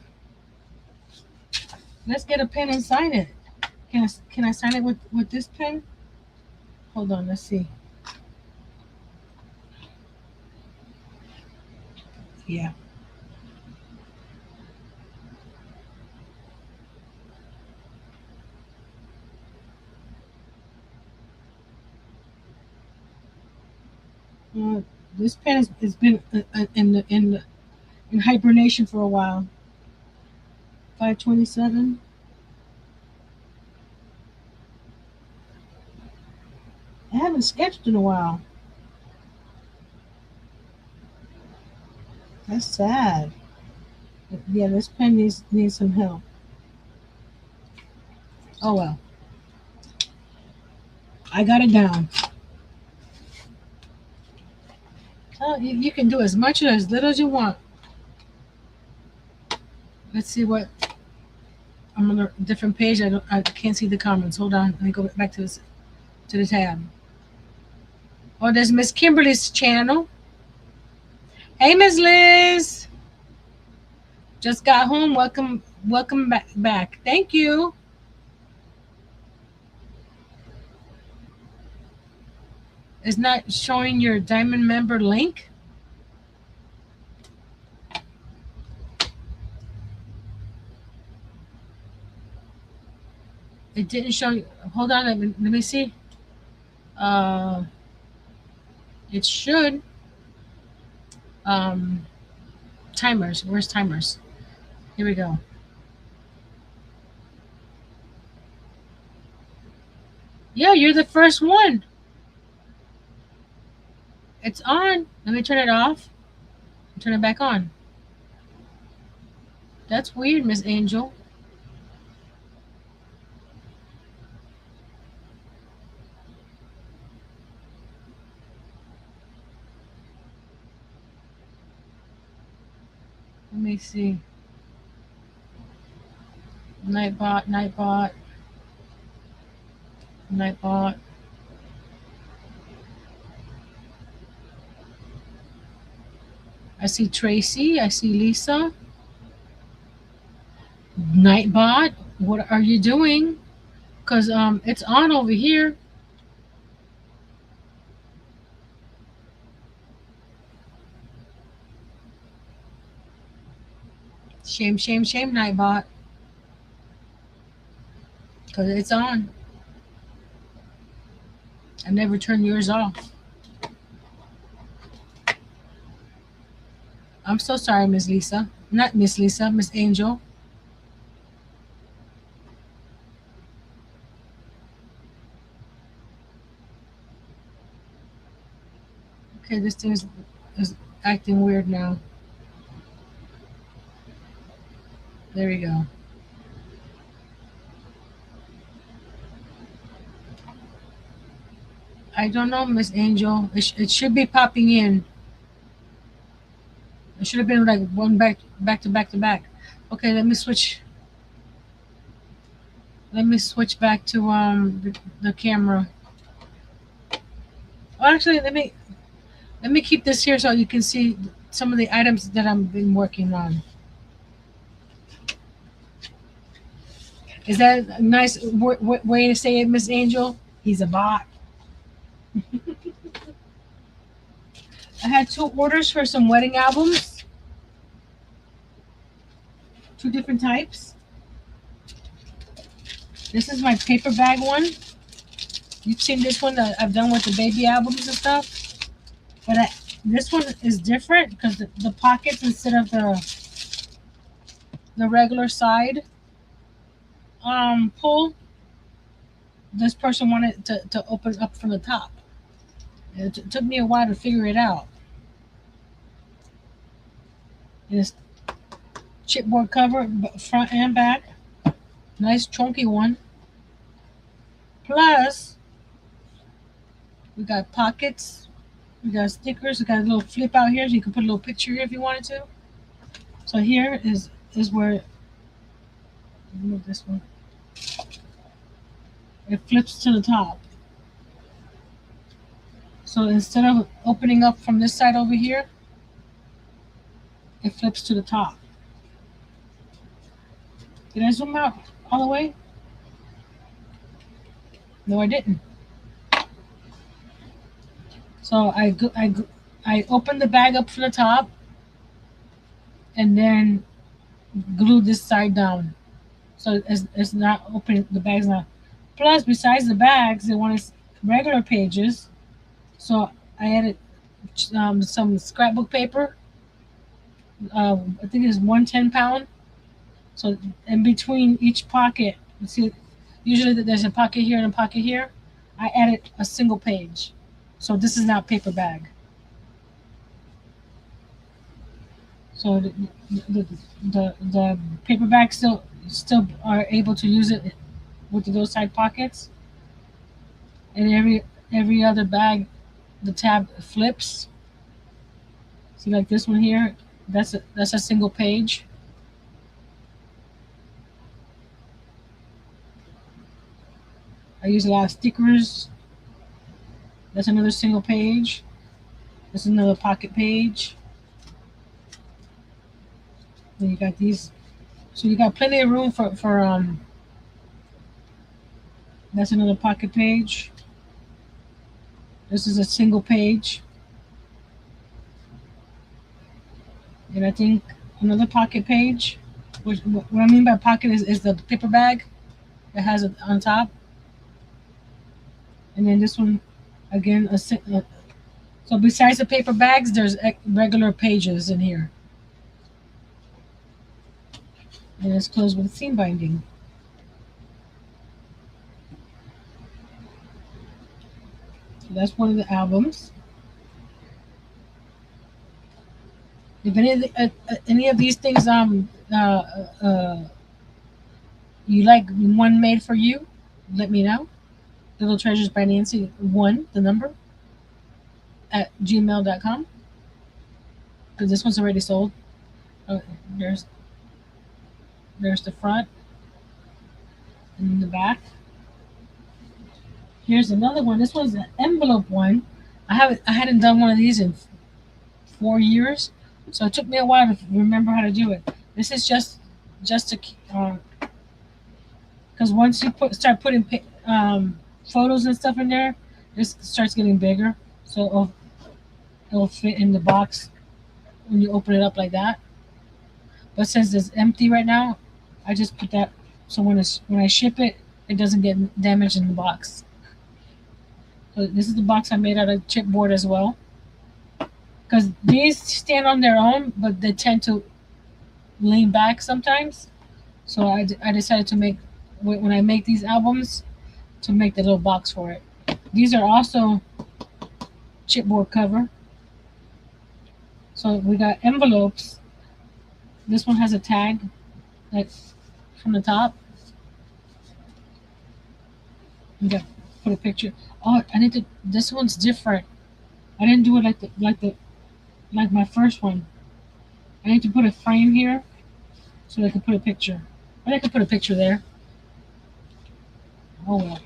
Let's get a pen and sign it. Can I sign it with this pen? Hold on, let's see. Yeah. Uh, this pen has been in hibernation for a while. 527. I haven't sketched in a while. That's sad. Yeah, this pen needs some help. Oh well, I got it down. Oh, you can do as much or as little as you want. Let's see what. I'm on a different page. I can't see the comments. Hold on. Let me go back to the tab. Oh, there's Miss Kimberly's channel. Hey, Miss Liz. Just got home. Welcome back. Thank you. It's not showing your diamond member link. It didn't show you. Hold on, let me see. Uh, it should. Um, timers. Where's timers? Here we go. Yeah, you're the first one. It's on. Let me turn it off. Turn it back on. That's weird, Miss Angel. Let me see. Nightbot, Nightbot, Nightbot. I see Tracy. I see Lisa. Nightbot, what are you doing? Cause it's on over here. Shame, shame, shame, Nightbot. Cause it's on. I never turn yours off. I'm so sorry, Miss Lisa. Not Miss Lisa, Miss Angel. Okay, this thing is acting weird now. There we go. I don't know, Miss Angel. It should be popping in. It should have been like one back to back to back. Okay, let me switch. Let me switch back to the camera. Oh, actually, let me keep this here so you can see some of the items that I've been working on. Is that a nice way to say it, Miss Angel? He's a bot. I had 2 orders for some wedding albums, 2 different types. This is my paper bag one. You've seen this one that I've done with the baby albums and stuff, but this one is different because the pockets, instead of the regular side pull, this person wanted to open up from the top. It took me a while to figure it out. And it's chipboard cover, front and back. Nice chunky one. Plus, we got pockets. We got stickers. We got a little flip out here, so you can put a little picture here if you wanted to. So here is where, move this one. It flips to the top. So instead of opening up from this side over here, it flips to the top. Did I zoom out all the way? No, I didn't. So I opened the bag up from the top and then glued this side down. So it's not open, the bag's not. Plus, besides the bags, they wanted regular pages. So I added some scrapbook paper. I think it's 110 pound. So in between each pocket, you see, usually there's a pocket here and a pocket here. I added a single page. So this is not paper bag. So the paper bag still are able to use it with those side pockets. And every other bag, the tab flips. See, like this one here, that's a single page. I use a lot of stickers. That's another single page. This is another pocket page. Then you got these. So you got plenty of room for that's another pocket page. This is a single page. And I think another pocket page. What I mean by pocket is the paper bag. It has it on top, and then this one again. So besides the paper bags, there's regular pages in here, and it's closed with seam binding. So that's one of the albums. If any of these things you like one made for you, let me know. Little Treasures by Nancy, one, the number, at gmail.com. Because this one's already sold. Oh, there's the front and the back. Here's another one. This one's an envelope one. I hadn't done one of these in 4 years, so it took me a while to remember how to do it. This is just to because once you start putting photos and stuff in there, this starts getting bigger, so it'll fit in the box when you open it up like that. But since it's empty right now, I just put that so when I ship it, it doesn't get damaged in the box. So this is the box I made out of chipboard as well. Because these stand on their own, but they tend to lean back sometimes. So I decided to make, when I make these albums, to make the little box for it. These are also chipboard cover. So we got envelopes. This one has a tag, like from the top. We got put a picture. Oh, I need to. This one's different. I didn't do it like my first one. I need to put a frame here so I can put a picture. But I can put a picture there. Oh well.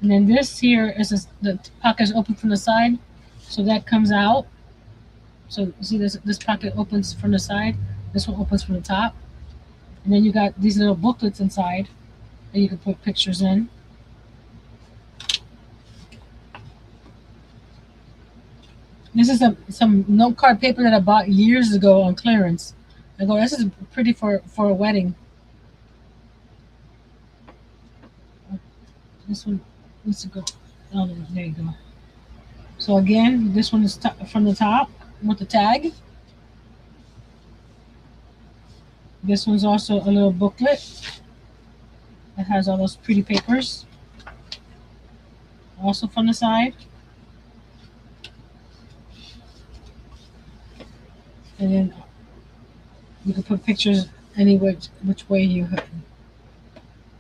And then this here is the pocket's open from the side, so that comes out. So you see this pocket opens from the side. This one opens from the top. And then you got these little booklets inside that you can put pictures in. This is some note card paper that I bought years ago on clearance. I go, this is pretty for a wedding. This one needs to go. Oh, there you go. So again, this one is from the top with the tag. This one's also a little booklet that has all those pretty papers. Also from the side. And then you can put pictures any which way you.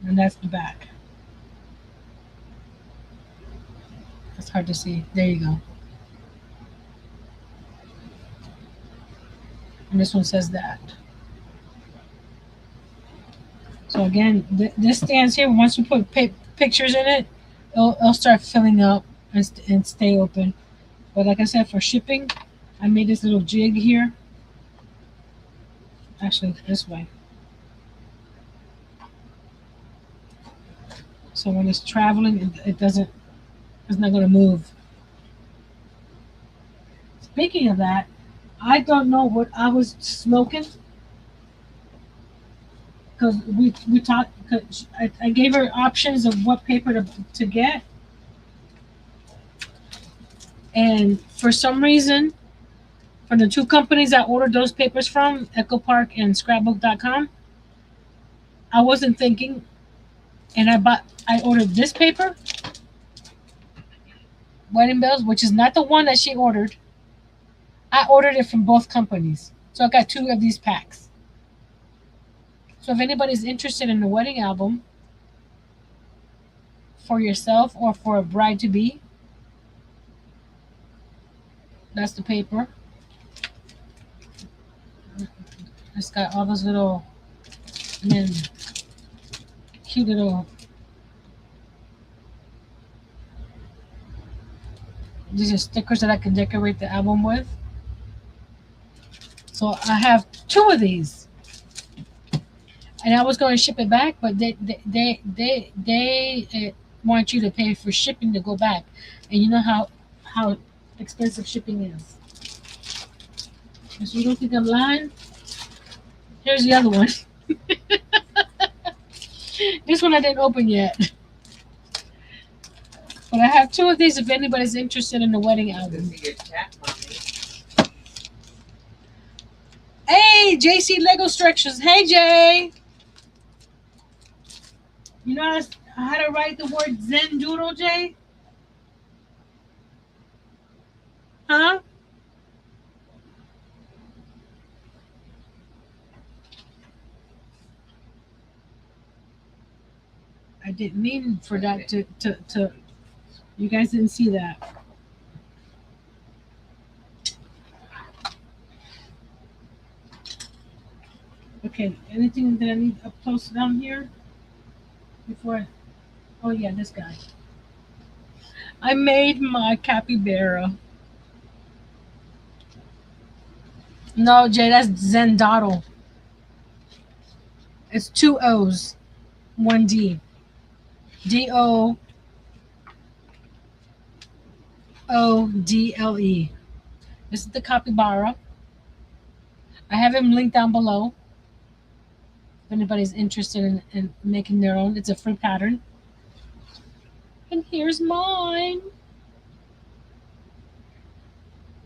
And that's the back. It's hard to see. There you go. And this one says that. So again, this stands here. Once you put pictures in it, it'll start filling up and stay open. But like I said, for shipping, I made this little jig here. Actually, this way. So when it's traveling, it's not going to move. Speaking of that, I don't know what I was smoking because we talked. Cause I gave her options of what paper to get, and for some reason, from the two companies I ordered those papers from, Echo Park and Scrapbook.com, I wasn't thinking, and I ordered this paper, Wedding Bells, which is not the one that she ordered. I ordered it from both companies. So I got 2 of these packs. So if anybody's interested in a wedding album for yourself or for a bride-to-be, that's the paper. It's got all those little, and then cute little, these are stickers that I can decorate the album with. So I have 2 of these, and I was going to ship it back, but they want you to pay for shipping to go back, and you know how expensive shipping is. So you don't think I'm lying? Here's the other one. This one I didn't open yet. But I have two of these if anybody's interested in the wedding album. Hey, JC Lego Structures. Hey, Jay. You know how to write the word Zendoodle, Jay? Huh? I didn't mean for that to you guys didn't see that. Okay, anything that I need up close down here before oh yeah, this guy. I made my capybara. No, Jay, that's Zendoodle. It's two O's, one D. Doodle. This is the capybara. I have him linked down below. If anybody's interested in making their own, it's a free pattern. And here's mine.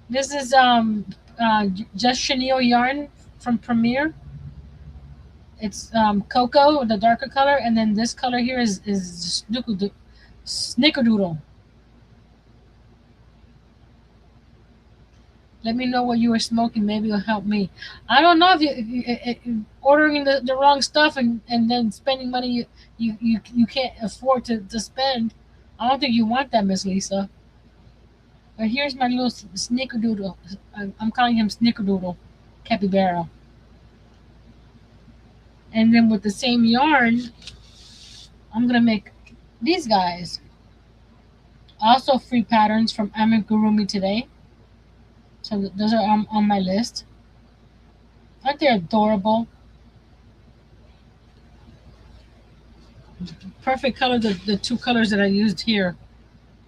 This is just chenille yarn from Premier. It's cocoa, the darker color, and then this color here is snickerdoodle. Let me know what you were smoking. Maybe it'll help me. I don't know if you ordering the wrong stuff and then spending money you can't afford to spend. I don't think you want that, Miss Lisa. But here's my little snickerdoodle. I'm calling him snickerdoodle, capybara. And then with the same yarn, I'm gonna make these guys. Also free patterns from Amigurumi today. So those are on my list. Aren't they adorable? Perfect color, the two colors that I used here.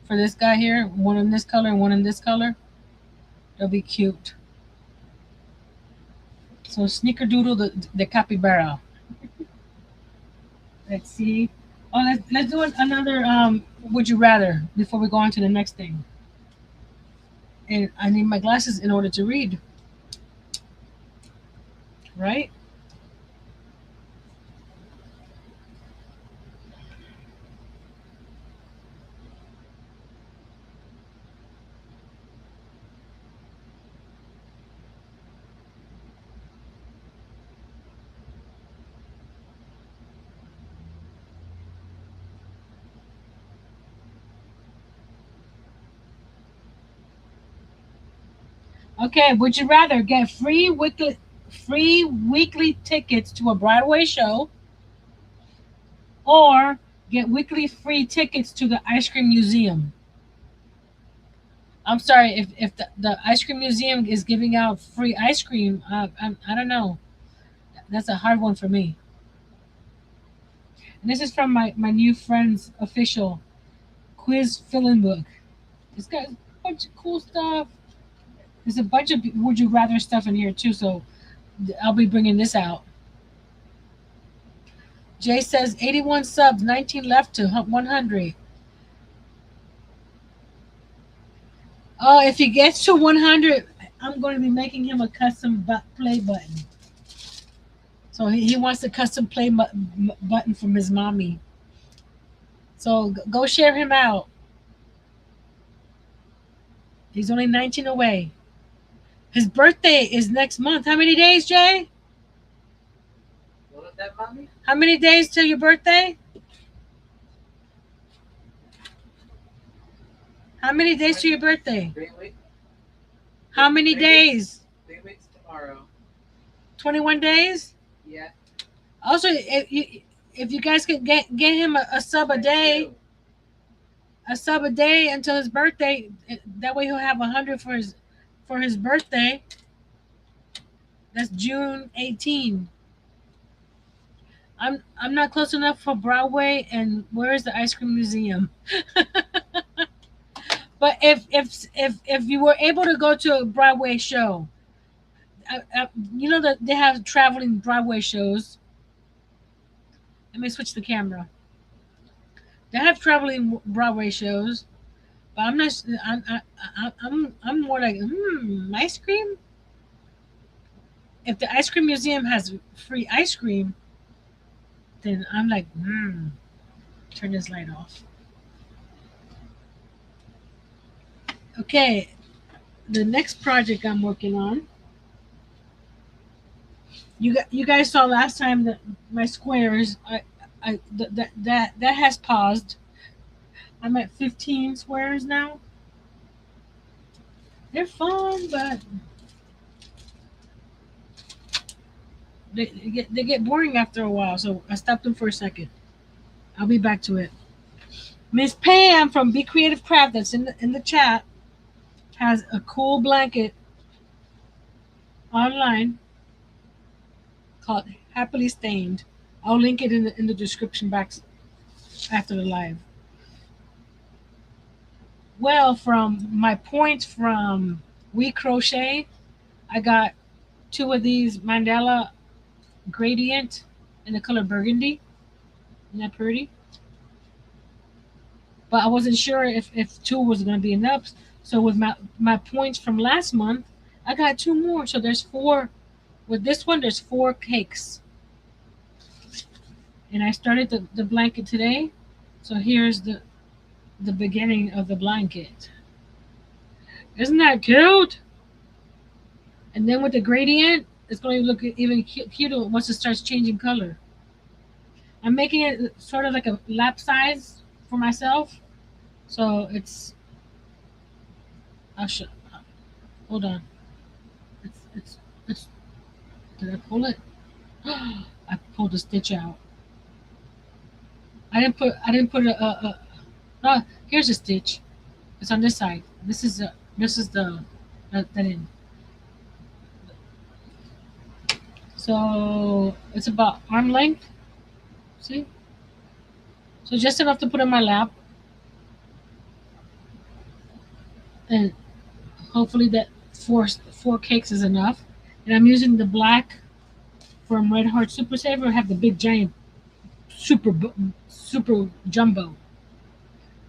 For this guy here, one in this color and one in this color. They'll be cute. So snickerdoodle the capybara. Let's see. Oh, let's do another would you rather before we go on to the next thing. And I need my glasses in order to read. Right? Okay, would you rather get free weekly tickets to a Broadway show or get weekly free tickets to the ice cream museum? I'm sorry if the ice cream museum is giving out free ice cream. I don't know. That's a hard one for me. And this is from my new friend's official quiz fill-in book. It's got a bunch of cool stuff. There's a bunch of would you rather stuff in here too, so I'll be bringing this out. Jay says 81 subs, 19 left to 100. Oh, if he gets to 100, I'm going to be making him a custom play button. So he wants a custom play button from his mommy. So go share him out. He's only 19 away. His birthday is next month. How many days, Jay? What was that, mommy? How many days till your birthday? How many days to your birthday? 3 weeks. How many days? 3 weeks tomorrow. 21 days? Yeah. Also, if you guys could get him a sub a day, until his birthday, that way he'll have 100 for his birthday. That's June 18. I'm not close enough for Broadway, and where is the ice cream museum? But if you were able to go to a Broadway show, you know that they have traveling Broadway shows. Let me switch the camera. They have traveling Broadway shows, but I'm not. I'm more like ice cream. If the ice cream museum has free ice cream, then I'm like turn this light off. Okay, the next project I'm working on. You guys saw last time that my squares. That has paused. I'm at 15 squares now. They're fun, but they get boring after a while. So I stopped them for a second. I'll be back to it. Miss Pam from Be Creative Craft, that's in the chat, has a cool blanket online called Happily Stained. I'll link it in the description box after the live. Well, from my points from We Crochet, I got two of these mandala gradient in the color burgundy. Isn't that pretty? But I wasn't sure if two was going to be enough. So with my points from last month, I got two more. So there's four. With this one, there's four cakes. And I started the blanket today. So here's the beginning of the blanket. Isn't that cute? And then with the gradient, it's going to look even cuter once it starts changing color. I'm making it sort of like a lap size for myself. So it's, I'll show, hold on. It's, did I pull it? I pulled a stitch out. I didn't put no, here's a stitch. It's on this side. This is the that end. So it's about arm length. See? So just enough to put in my lap. And hopefully that four cakes is enough. And I'm using the black from Red Heart Super Saver. I have the big giant super jumbo,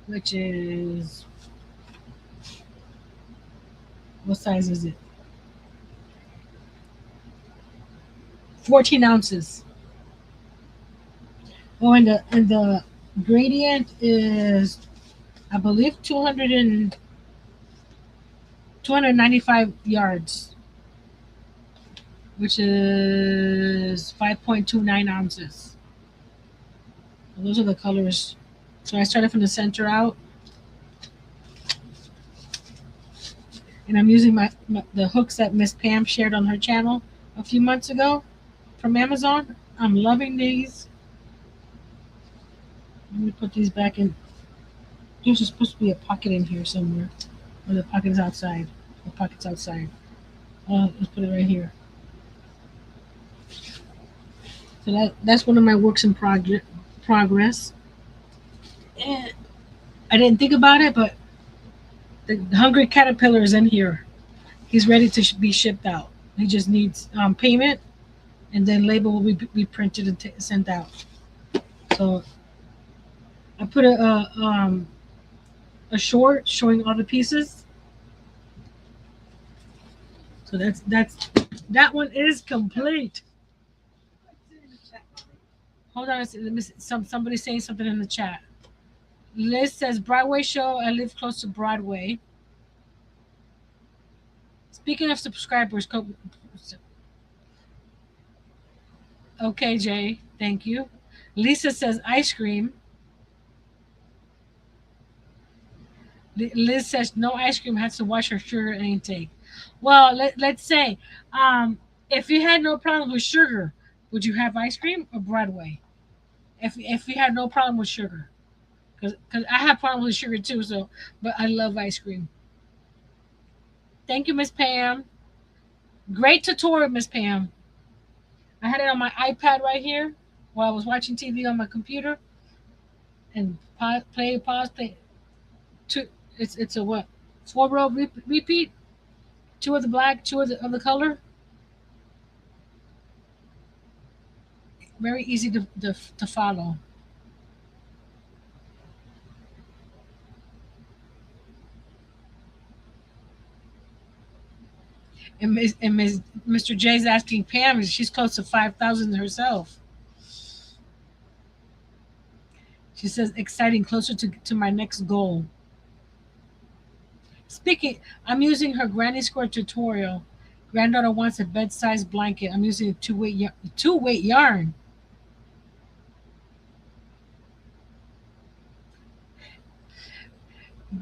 which is, what size is it? 14 ounces. Oh, and the gradient is, I believe, 295 yards, which is 5.29 ounces. Those are the colors. So I started from the center out, and I'm using the hooks that Miss Pam shared on her channel a few months ago from Amazon. I'm loving these. Let me put these back in. There's supposed to be a pocket in here somewhere, or the pocket is outside. The pocket's outside. Let's put it right here. So that's one of my works in progress. And I didn't think about it, but the hungry caterpillar is in here. He's ready to be shipped out. He just needs payment, and then label will be printed and sent out. So I put a short showing all the pieces. So that one is complete. Hold on, let me somebody saying something in the chat. Liz says Broadway show. I live close to Broadway. Speaking of subscribers, okay, Jay, thank you. Lisa says ice cream. Liz says no ice cream, has to watch her sugar intake. Well, let's say if you had no problem with sugar, would you have ice cream or Broadway? If you had no problem with sugar, because I have problems with sugar too. So, but I love ice cream. Thank you, Miss Pam. Great tutorial, Miss Pam. I had it on my iPad right here while I was watching TV on my computer, and pause, play. Two. It's a what? 4-row repeat. Two of the black, two of the color. Very easy to follow. And Mr. J's asking Pam, she's close to 5,000 herself. She says, exciting, closer to my next goal. Speaking, I'm using her Granny Square tutorial. Granddaughter wants a bed-sized blanket. I'm using a two-weight yarn.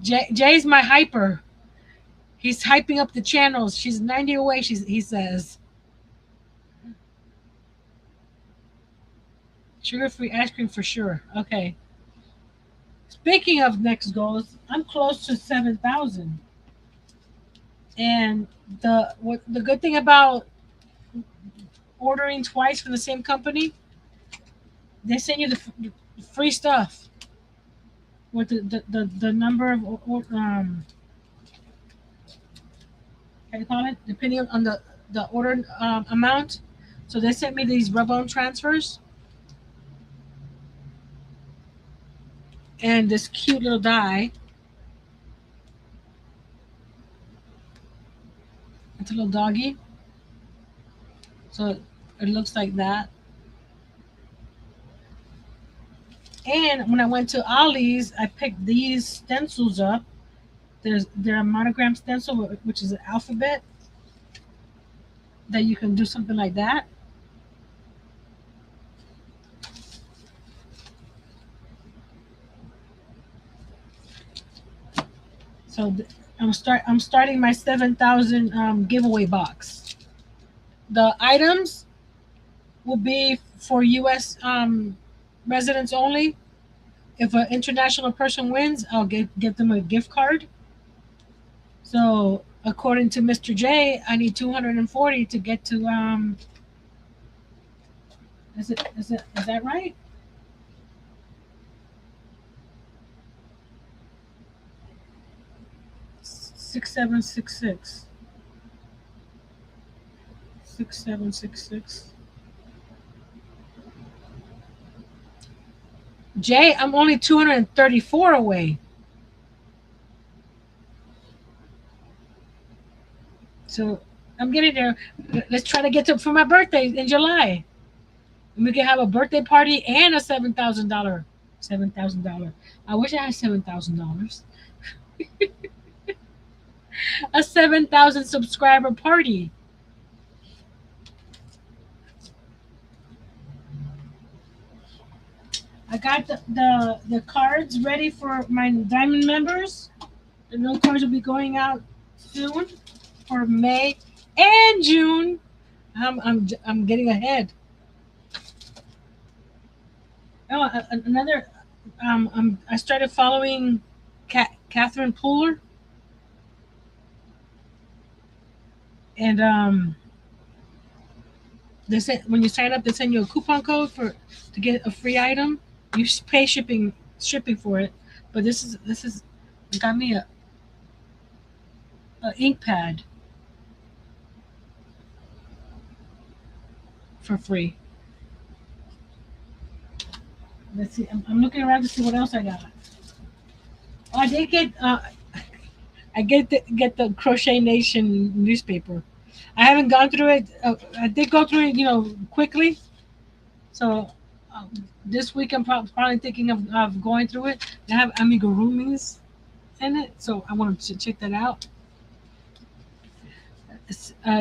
Jay's my hyper. He's hyping up the channels. She's 90 away. He says. Sugar-free ice cream for sure. Okay. Speaking of next goals, I'm close to 7,000. And the good thing about ordering twice from the same company, they send you the free stuff with the number of how you call it, depending on the order amount. So they sent me these rub-on transfers and this cute little die. It's a little doggy, so it looks like that. And when I went to Ollie's, I picked these stencils up. They're a monogram stencil, which is an alphabet that you can do something like that. So I'm starting my 7,000 giveaway box. The items will be for U.S. Residents only. If an international person wins, I'll get them a gift card. So according to Mr. J, I need 240 to get to is that right? 6766. 6766. Jay, I'm only 234 away. So I'm getting there. Let's try to get to for my birthday in July. And we can have a birthday party and a $7,000. $7,000. I wish I had $7,000. A 7,000 subscriber party. I got the cards ready for my diamond members. The new cards will be going out soon for May and June. I'm getting ahead. Oh, another. I started following Catherine Pooler, and they said when you sign up, they send you a coupon code to get a free item. You pay shipping for it, but this is got me a ink pad for free. Let's see. I'm looking around to see what else I got. Oh, I did get. I get the Crochet Nation newspaper. I haven't gone through it. I did go through it, quickly. So this week I'm probably thinking of going through it. They have amigurumis in it, so I wanted to check that out.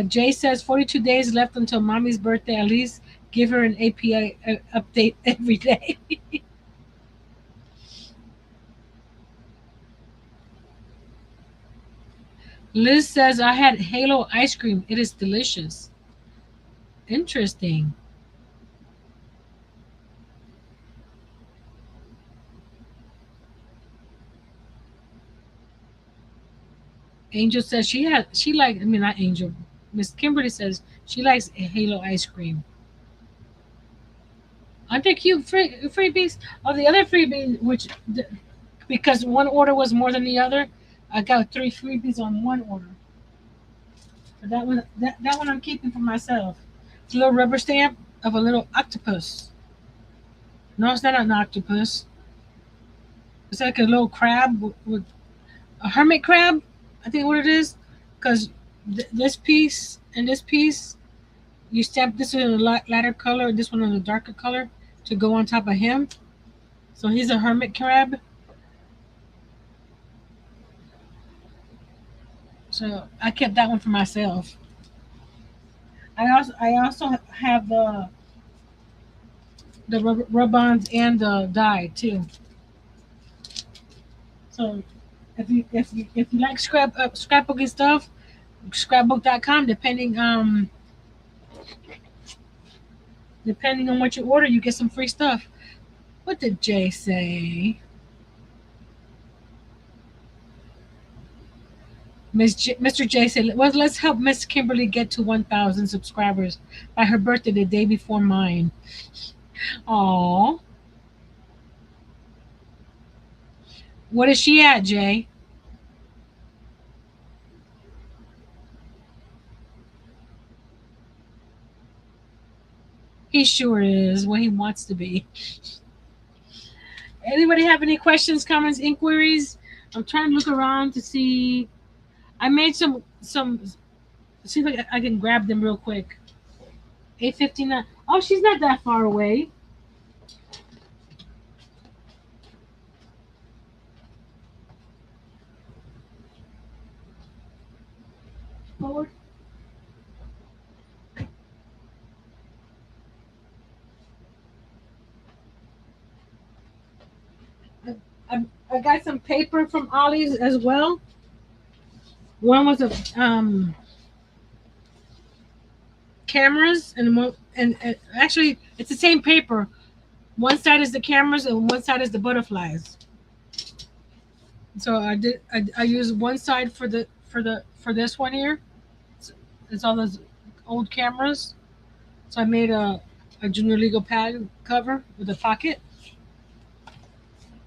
Jay says 42 days left until mommy's birthday. At least give her an API update every day. Liz says I had Halo ice cream. It is delicious. Interesting. Angel says she like I mean not Angel. Miss Kimberly says she likes Halo ice cream. Aren't they cute freebies? Oh, the other freebie, because one order was more than the other, I got 3 freebies on one order. But that one I'm keeping for myself. It's a little rubber stamp. of a little octopus. No, it's not an octopus. It's like a little crab with a hermit crab. I think what it is, because this piece and this piece, you stamp this in a lighter color, and this one in a darker color to go on top of him. So he's a hermit crab. So I kept that one for myself. I also have the rub-ons and the dye too. So if you like scrapbooking stuff, scrapbook.com. Depending on what you order, you get some free stuff. What did Jay say? Mr. J said, "Well, let's help Miss Kimberly get to 1,000 subscribers by her birthday the day before mine." Aw, what is she at, Jay? He sure is what he wants to be. Anybody have any questions, comments, inquiries? I'm trying to look around to see. I made some. See if I can grab them real quick. 8:59. Oh, she's not that far away. Forward. I got some paper from Ollie's as well. One was a cameras and actually it's the same paper. One side is the cameras and one side is the butterflies. So I used one side for this one here. It's all those old cameras. So I made a junior legal pad cover with a pocket.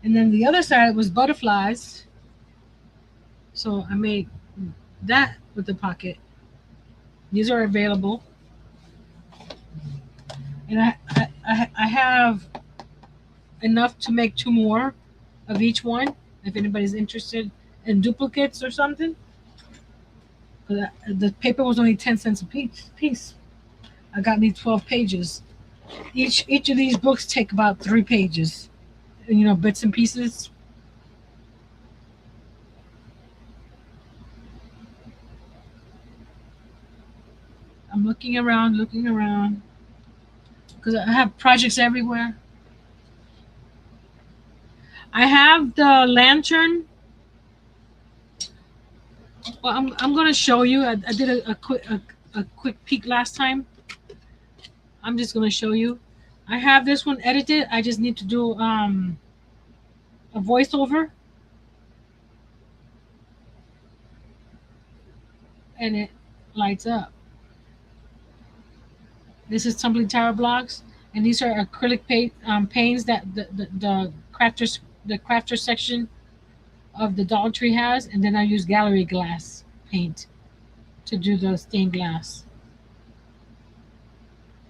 And then the other side was butterflies. So I made that with the pocket. These are available. And I have enough to make two more of each one if anybody's interested in duplicates or something. The paper was only 10 cents a piece. I got me 12 pages. Each of these books take about 3 pages. You know, bits and pieces. I'm looking around, because I have projects everywhere. I have the lantern. Well, I'm gonna show you. I did a quick peek last time. I'm just gonna show you. I have this one edited. I just need to do a voiceover, and it lights up. This is tumbling tower blocks, and these are acrylic paints that the crafter section of the Dollar Tree has, and then I use gallery glass paint to do the stained glass.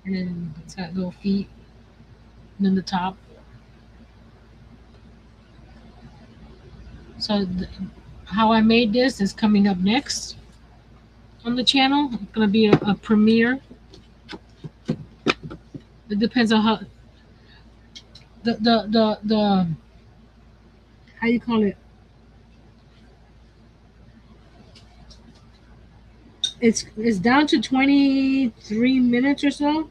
And then it's got little feet, and then the top. So how I made this is coming up next on the channel. It's gonna be a premiere. It depends on how the how you call it. It's down to 23 minutes or so.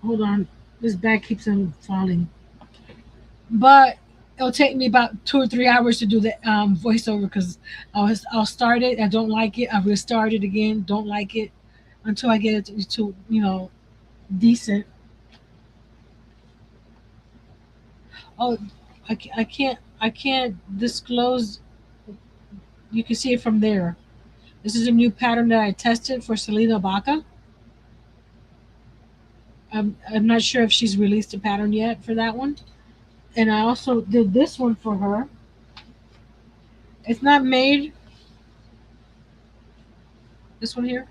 Hold on, this bag keeps on falling. But it'll take me about 2 or 3 hours to do the voiceover because I'll start it. I don't like it. I restart it again. Don't like it until I get it to decent. Oh, I can't disclose. You can see it from there. This is a new pattern that I tested for Selena Baca. I'm not sure if she's released a pattern yet for that one. And I also did this one for her. It's not made This one here.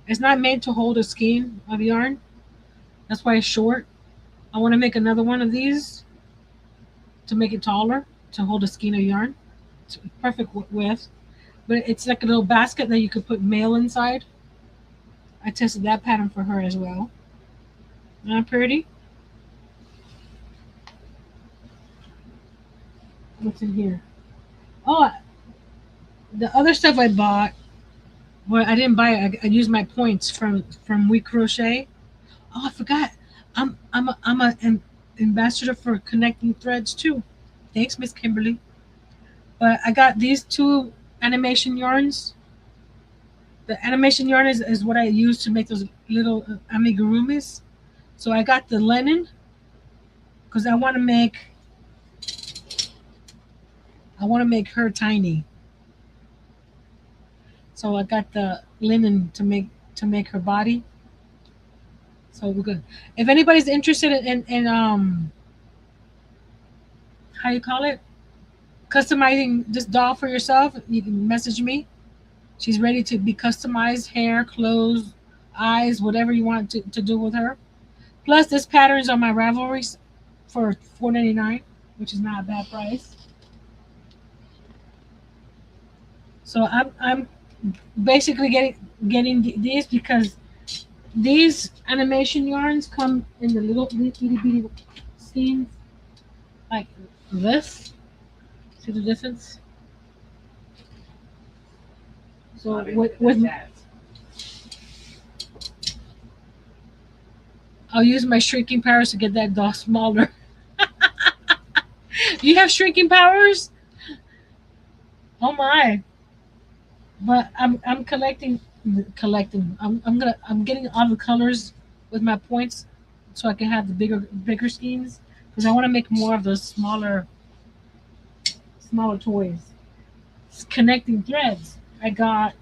It's not made to hold a skein of yarn. That's why it's short. I want to make another one of these to make it taller, to hold a skein of yarn. It's perfect width. But it's like a little basket that you could put mail inside. I tested that pattern for her as well. Not pretty? What's in here? Oh, the other stuff I bought. Well, I didn't buy it. I used my points from We Crochet. Oh, I forgot. I'm an ambassador for Connecting Threads too. Thanks, Miss Kimberly. But I got these two animation yarns. The animation yarn is what I use to make those little amigurumis. So I got the linen because I want to make her tiny. So I got the linen to make her body. So we're good. If anybody's interested in how you call it, customizing this doll for yourself, you can message me. She's ready to be customized, hair, clothes, eyes, whatever you want to do with her. Plus, this pattern is on my Ravelries for $4.99, which is not a bad price. So I'm basically getting these because these animation yarns come in the little itty bitty skeins like this. See the difference? So with that. I'll use my shrinking powers to get that doll smaller. You have shrinking powers? Oh my! But I'm collecting. I'm getting all the colors with my points, so I can have the bigger skeins because I want to make more of those smaller toys. It's connecting threads. I got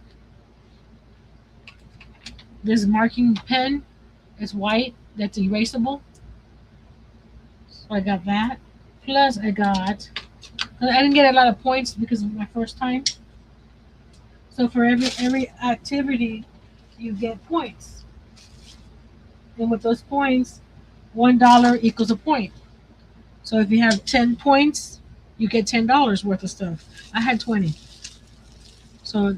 this marking pen. It's white. That's erasable. So I got that. Plus I got. I didn't get a lot of points because of my first time. So for every activity, you get points. And with those points, $1 equals a point. So if you have 10 points, you get $10 worth of stuff. I had 20. So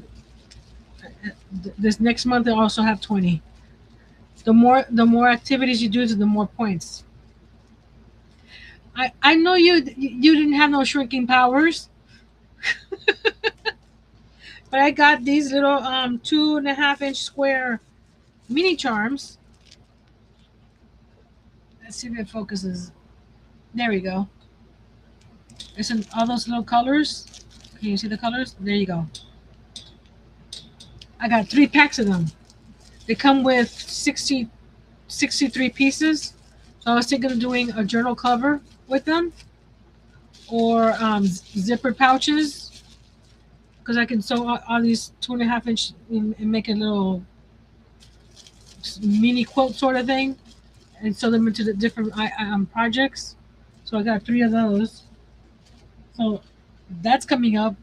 this next month I also have 20. The more activities you do, the more points. I know you didn't have no shrinking powers, but I got these little 2.5 inch square mini charms. Let's see if it focuses. There we go. It's in all those little colors. Can you see the colors? There you go. I got 3 packs of them. They come with 63 pieces. So I was thinking of doing a journal cover with them or zipper pouches because I can sew all these 2.5 inch and make a little mini quilt sort of thing and sew them into the different projects. So I got 3 of those. So that's coming up.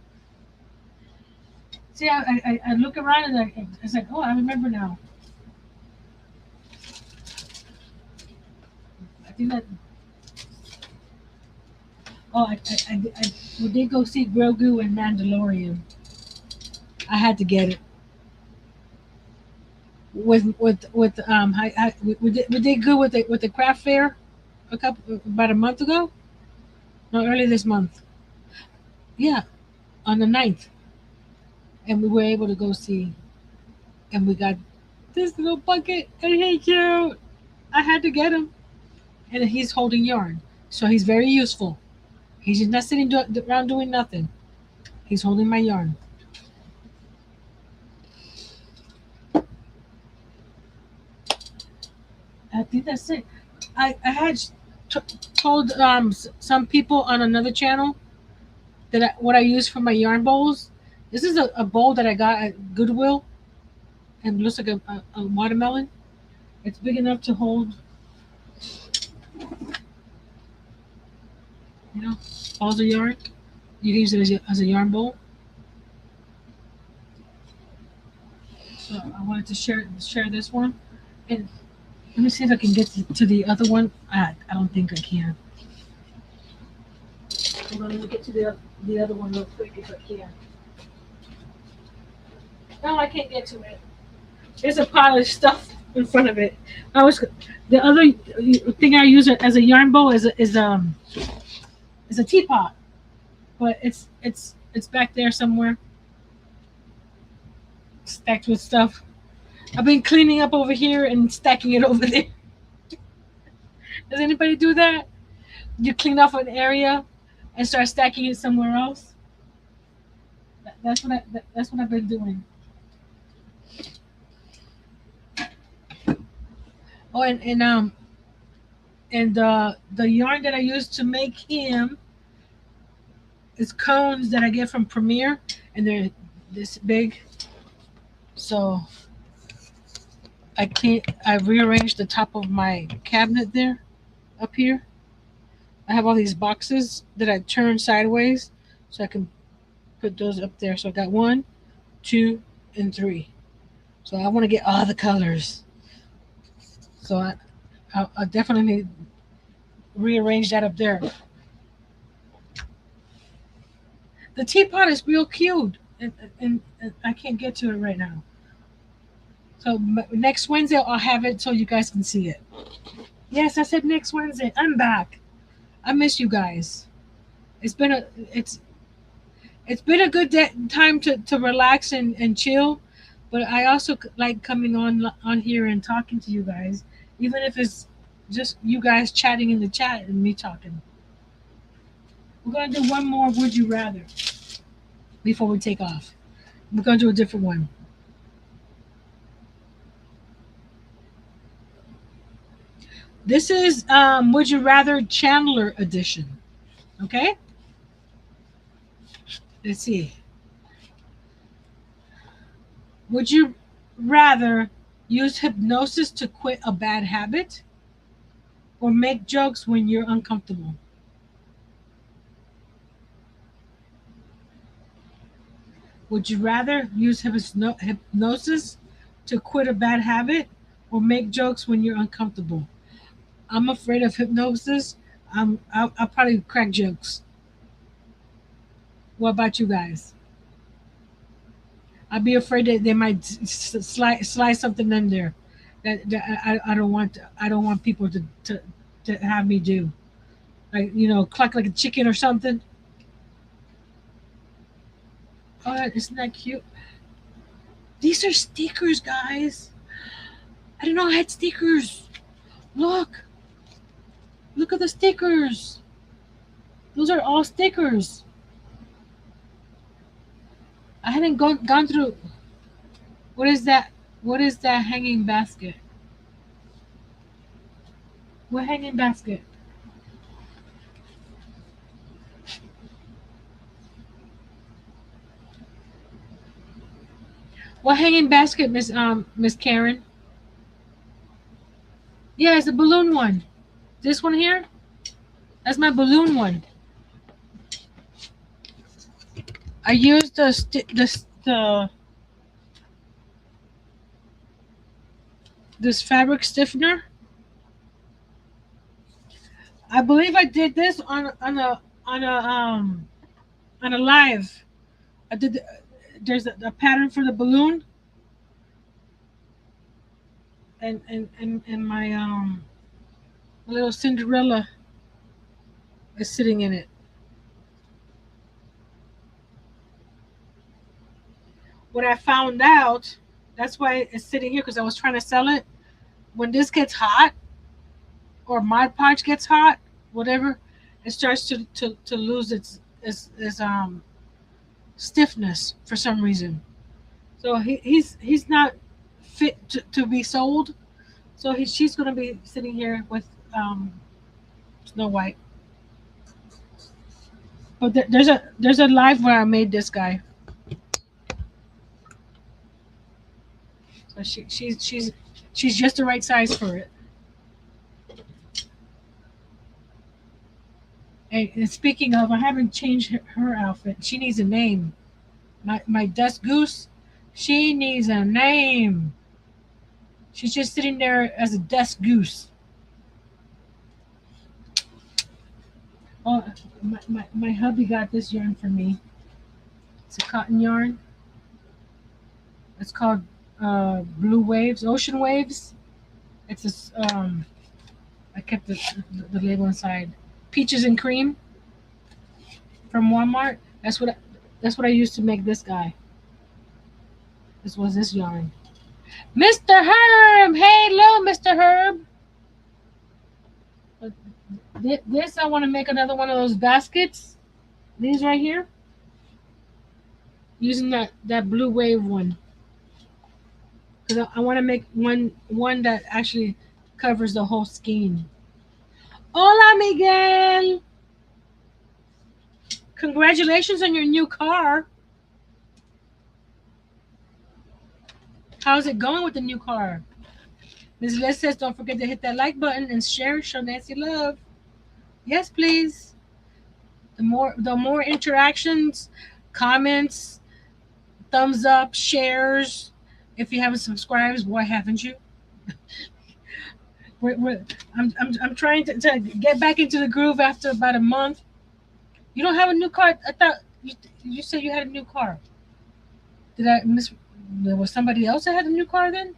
See, I look around and it's like, oh, I remember now. I think that. Oh, we did go see Grogu and Mandalorian. I had to get it. With we did good with the craft fair about a month ago. No, early this month. Yeah, on the 9th, and we were able to go see, and we got this little bucket, and he's cute. I had to get him, and he's holding yarn, so he's very useful. He's just not sitting around doing nothing. He's holding my yarn. I think that's it. I had told some people on another channel that what I use for my yarn bowls. This is a bowl that I got at Goodwill, and it looks like a watermelon. It's big enough to hold, balls of yarn. You can use it as a yarn bowl. So I wanted to share this one, and let me see if I can get to the other one. I don't think I can. Hold on, let me get to the other one real quick if I can. No, I can't get to it. There's a pile of stuff in front of it. I was the other thing I use it as a yarn bowl is a teapot, but it's back there somewhere, stacked with stuff. I've been cleaning up over here and stacking it over there. Does anybody do that? You clean off an area and start stacking it somewhere else. That's what I've been doing. Oh, and the yarn that I use to make him is cones that I get from Premier, and they're this big. So I rearranged the top of my cabinet there, up here. I have all these boxes that I turn sideways, so I can put those up there. So I got one, two, and three. So I want to get all the colors. So I definitely rearrange that up there. The teapot is real cute, and I can't get to it right now. So next Wednesday I'll have it so you guys can see it. Yes, I said next Wednesday. I'm back. I miss you guys. It's been a it's been a good time to relax and chill, but I also like coming on here and talking to you guys, even if it's just you guys chatting in the chat and me talking. We're gonna do one more Would You Rather before we take off. We're gonna do a different one. This is Would You Rather Chandler edition. Okay? Let's see. Would you rather use hypnosis to quit a bad habit or make jokes when you're uncomfortable? Would you rather use hypnosis to quit a bad habit or make jokes when you're uncomfortable? I'm afraid of hypnosis. I'll probably crack jokes. What about you guys? I'd be afraid that they might slide something in there that I don't want people to have me do, like cluck like a chicken or something. Oh, isn't that cute? These are stickers, guys. I didn't know I had stickers. Look at the stickers. Those are all stickers. I hadn't gone through. What is that? What is that hanging basket? What hanging basket? What hanging basket, Miss Karen? Yeah, it's a balloon one. This one here? That's my balloon one. I used this fabric stiffener. I believe I did this on a live. I did. There's a pattern for the balloon, and my little Cinderella is sitting in it. What I found out, that's why it's sitting here because I was trying to sell it. When this gets hot, or Mod Podge gets hot, whatever, it starts to lose its stiffness for some reason. So he's not fit to be sold. So she's gonna be sitting here with Snow White. But there's a live where I made this guy. So she's just the right size for it. And speaking of, I haven't changed her outfit. She needs a name. My dust goose. She needs a name. She's just sitting there as a desk goose. Oh, my hubby got this yarn for me. It's a cotton yarn. It's called Blue Waves, Ocean Waves. It's a I kept the label inside. Peaches and cream from Walmart. That's what I used to make this guy. This was this yarn. Mr. Herb, hey, hello, Mr. Herb. This I want to make another one of those baskets. These right here, using that blue wave one. Because I want to make one that actually covers the whole skein. Hola, Miguel. Congratulations on your new car. How's it going with the new car? Ms. Liz says, don't forget to hit that like button and share. Show Nancy love. Yes, please. The more interactions, comments, thumbs up, shares. If you haven't subscribed, why haven't you? I'm trying to get back into the groove after about a month. You don't have a new car? I thought you said you had a new car. Did I miss? There was somebody else that had a new car then?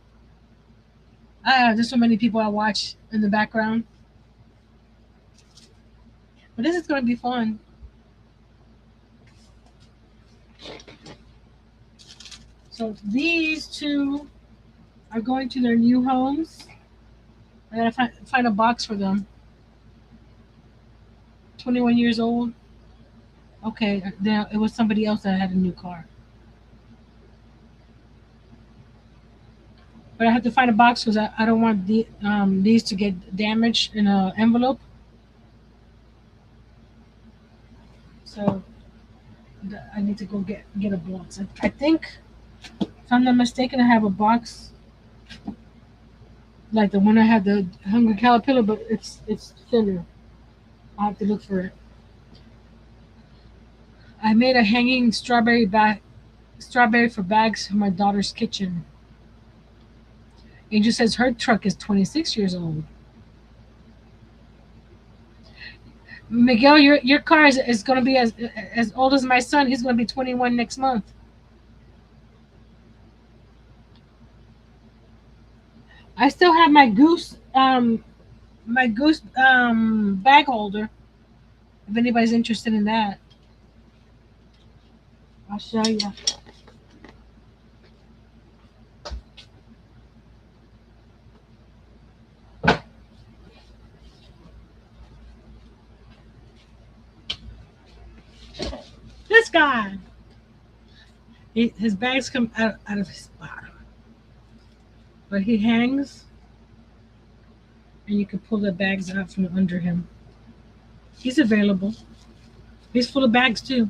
There's so many people I watch in the background. But this is going to be fun. So these two are going to their new homes. I gotta find a box for them. 21 years old. Okay, now it was somebody else that had a new car. But I have to find a box because I don't want these to get damaged in an envelope. So I need to go get a box. I think, if I'm not mistaken, I have a box like the one I had the Hungry Caterpillar, but it's thinner. I'll have to look for it. I made a hanging strawberry for bags for my daughter's kitchen. Angel says her truck is 26 years old. Miguel, your car is going to be as old as my son. He's going to be 21 next month. I still have my goose bag holder. If anybody's interested in that, I'll show you. This guy. His bags come out of his bottom. But he hangs, and you can pull the bags out from under him. He's available. He's full of bags too.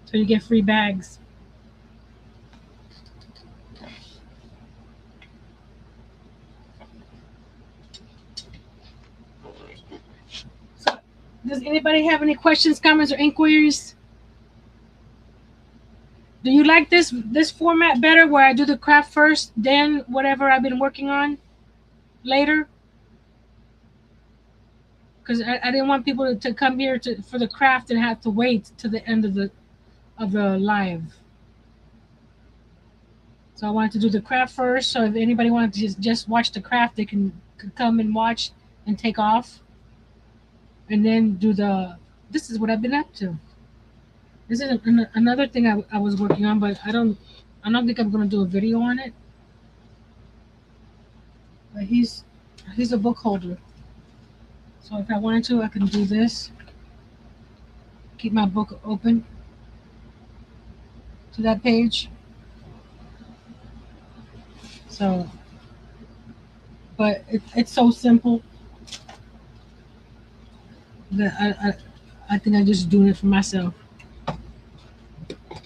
So you get free bags. So, does anybody have any questions, comments, or inquiries? Do you like this format better where I do the craft first, then whatever I've been working on later? Because I didn't want people to come here for the craft and have to wait to the end of the live. So I wanted to do the craft first. So if anybody wanted to just watch the craft, they can come and watch and take off, and then do the. This is what I've been up to. This is another thing I was working on, but I don't think I'm going to do a video on it. But he's a book holder. So if I wanted to, I can do this. Keep my book open to that page. So, but it's so simple that I think I'm just doing it for myself.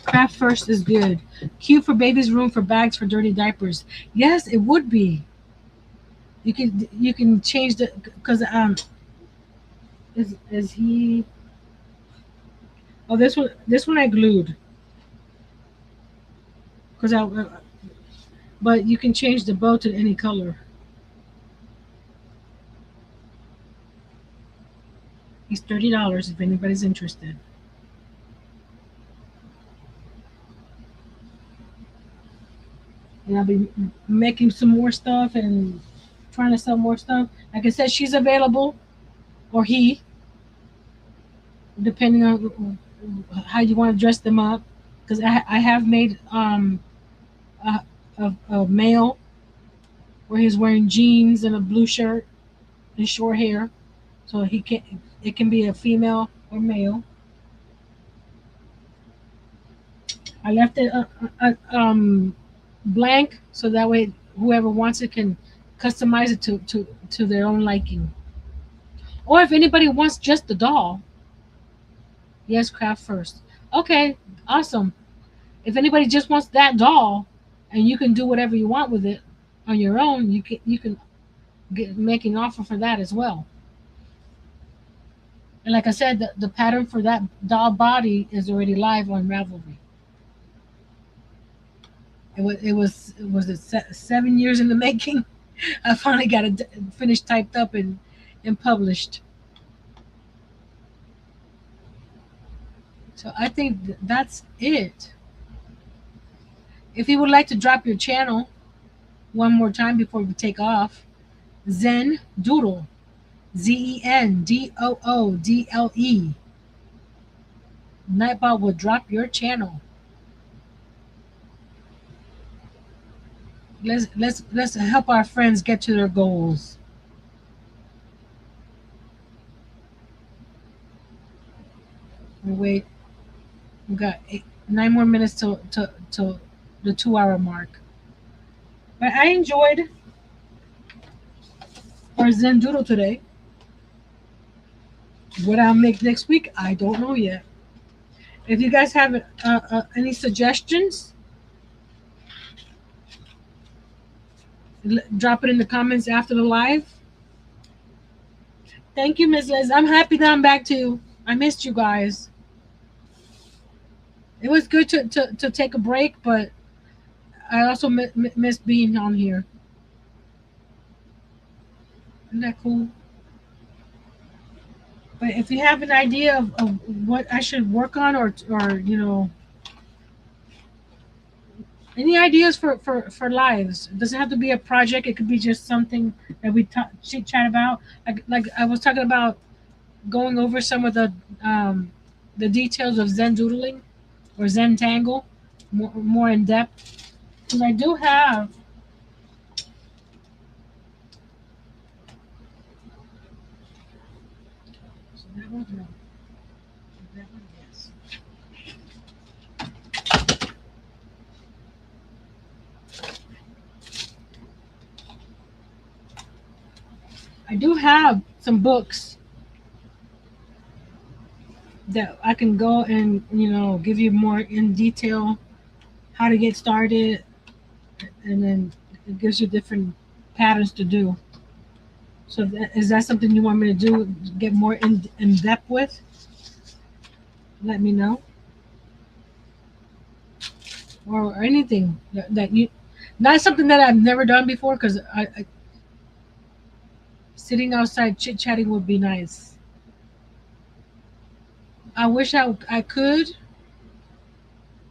Craft first is good. Cute for baby's room for bags for dirty diapers. Yes, it would be. You can change the because is he? Oh, this one I glued. Cause I, but you can change the bow to any color. He's $30 if anybody's interested. And I'll be making some more stuff and trying to sell more stuff. Like I said, she's available, or he, depending on how you want to dress them up. Because I have made a, a male where he's wearing jeans and a blue shirt and short hair, so he can it can be a female or male. I left it blank so that way whoever wants it can customize it to their own liking. Or if anybody wants just the doll, yes, craft first. Okay, awesome. If anybody just wants that doll, and you can do whatever you want with it on your own, you can make an offer for that as well. And like I said, the pattern for that doll body is already live on Ravelry. It was 7 years in the making. I finally got it finished, typed up, and published. So I think that's it. If you would like to drop your channel one more time before we take off, Zen Doodle, Zendoodle. Nightbot will drop your channel. Let's help our friends get to their goals. Wait, we got 9 more minutes till the 2 hour mark. But I enjoyed our Zen Doodle today. What I'll make next week, I don't know yet. If you guys have any suggestions, drop it in the comments after the live. Thank you, Miss Liz. I'm happy that I'm back too. I missed you guys. It was good to take a break, but I also miss being on here. Isn't that cool? But if you have an idea of what I should work on, or any ideas for lives, it doesn't have to be a project. It could be just something that we chit chat about. Like I was talking about going over some of the details of Zen doodling or Zen tangle more in depth. Because I do have so that one, no. That one, yes. I do have some books that I can go and give you more in detail how to get started, and then it gives you different patterns to do. So is that something you want me to do? Get more in depth with? Let me know. Or anything that you, not something that I've never done before, because sitting outside chit chatting would be nice. I wish I could,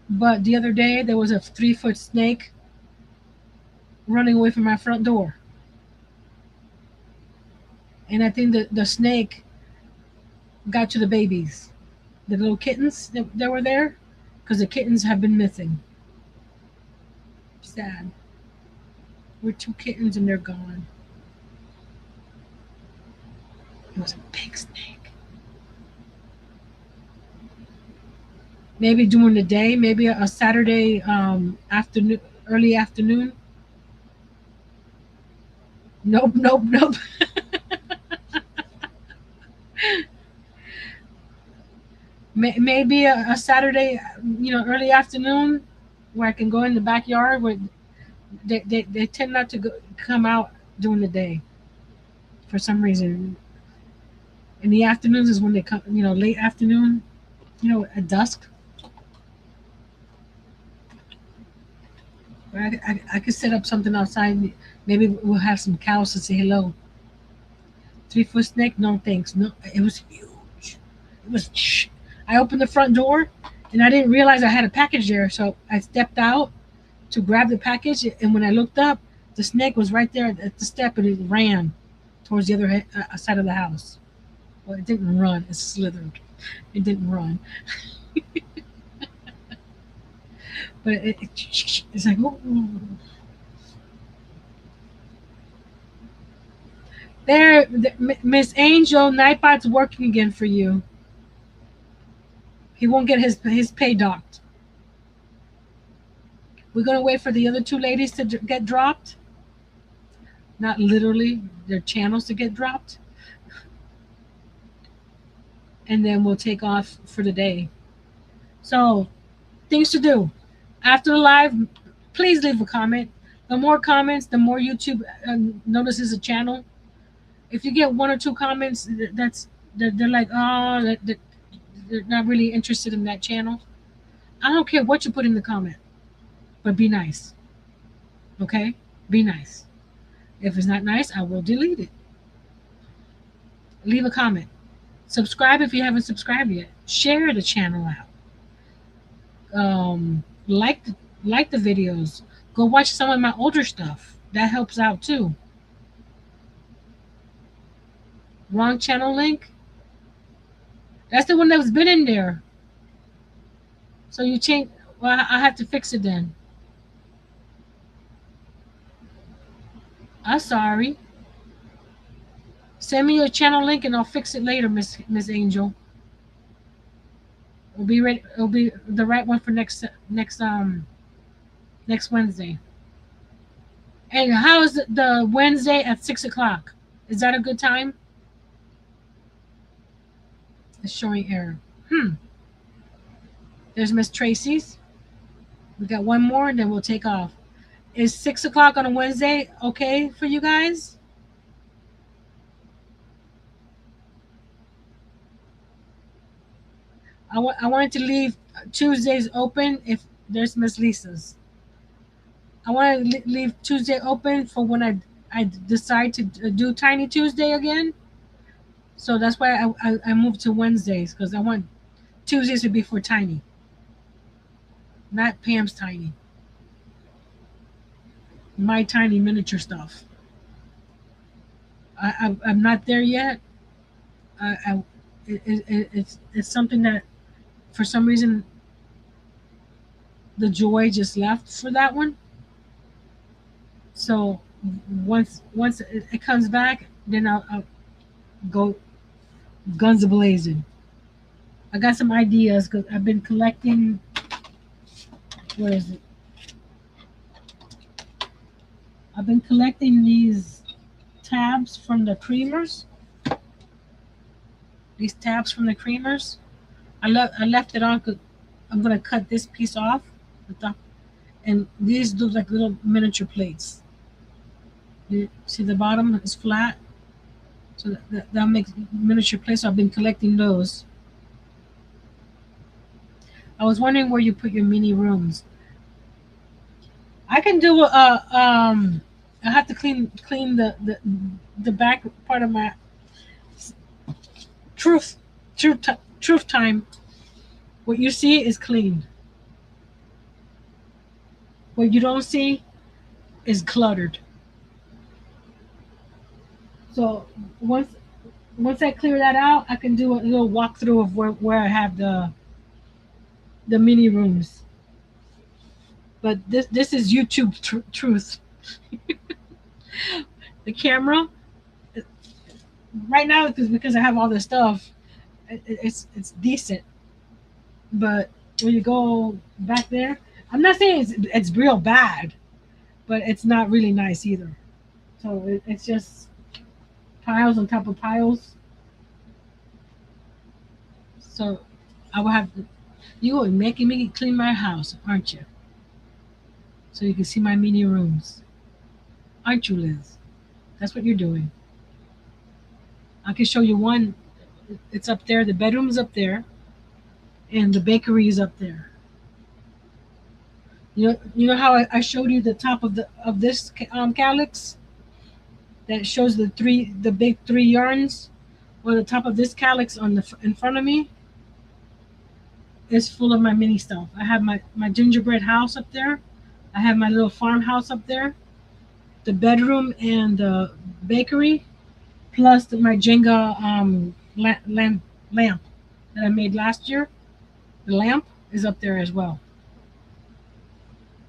but the other day there was a 3 foot snake running away from my front door. And I think the snake got to the babies, the little kittens that were there, because the kittens have been missing. Sad. We're 2 kittens and they're gone. It was a big snake. Maybe during the day, maybe a Saturday afternoon, early afternoon. Nope, nope, nope. Maybe a Saturday, early afternoon, where I can go in the backyard. Where they tend not to come out during the day for some reason. In the afternoons is when they come. Late afternoon. At dusk. I could set up something outside. Maybe we'll have some cows to say hello. 3 foot snake? No thanks. No, it was huge. It was. I opened the front door, and I didn't realize I had a package there. So I stepped out to grab the package, and when I looked up, the snake was right there at the step, and it ran towards the other side of the house. Well, it didn't run. It slithered. It didn't run, but it's like, oh, there, Miss Angel, Nightbot's working again for you. He won't get his pay docked. We're gonna wait for the other two ladies to get dropped. Not literally, their channels to get dropped, and then we'll take off for the day. So, things to do after the live. Please leave a comment. The more comments, the more YouTube notices a channel. If you get one or two comments, that's they're like, oh, they're not really interested in that channel. I don't care what you put in the comment, but be nice. Okay? Be nice. If it's not nice, I will delete it. Leave a comment. Subscribe if you haven't subscribed yet. Share the channel out. Like the videos. Go watch some of my older stuff. That helps out too. Wrong channel link. That's the one that was been in there. So you change. Well, I have to fix it then. I'm sorry. Send me your channel link and I'll fix it later, Miss Angel. It'll be ready. It'll be the right one for next Wednesday. And how is the Wednesday at 6 o'clock? Is that a good time? It's showing error. There's Miss Tracy's. We got one more and then we'll take off. Is 6 o'clock on a Wednesday okay for you guys? I wanted to leave Tuesdays open if there's Miss Lisa's. I want to leave Tuesday open for when I decide to do Tiny Tuesday again. So that's why I moved to Wednesdays because I want Tuesdays to be for Tiny, not Pam's Tiny. My tiny miniature stuff. I'm not there yet. It's something that for some reason the joy just left for that one. So once it comes back, then I'll go guns a blazing. I got some ideas because I've been collecting. Where is it? I've been collecting these tabs from the creamers. These tabs from the creamers. I left it on because I'm gonna cut this piece off the top, and these look like little miniature plates. You see the bottom is flat, so that makes miniature plates. So I've been collecting those. I was wondering where you put your mini rooms. I can do I have to clean the back part of my truth truth time. What you see is clean. What you don't see is cluttered. So once I clear that out, I can do a little walkthrough of where I have the mini rooms. But this is YouTube truth. The camera right now because I have all this stuff, it's decent. But when you go back there, I'm not saying it's real bad, but it's not really nice either. So it's just piles on top of piles. So I will have to, you are making me clean my house, aren't you? So you can see my mini rooms. Aren't you, Liz? That's what you're doing. I can show you one. It's up there. The bedroom's up there. And the bakery is up there. You know how I showed you the top of this calyx that shows the big three yarns. Well, the top of this calyx in front of me is full of my mini stuff. I have my gingerbread house up there. I have my little farmhouse up there, the bedroom and the bakery, plus my Jenga lamp that I made last year. The lamp is up there as well.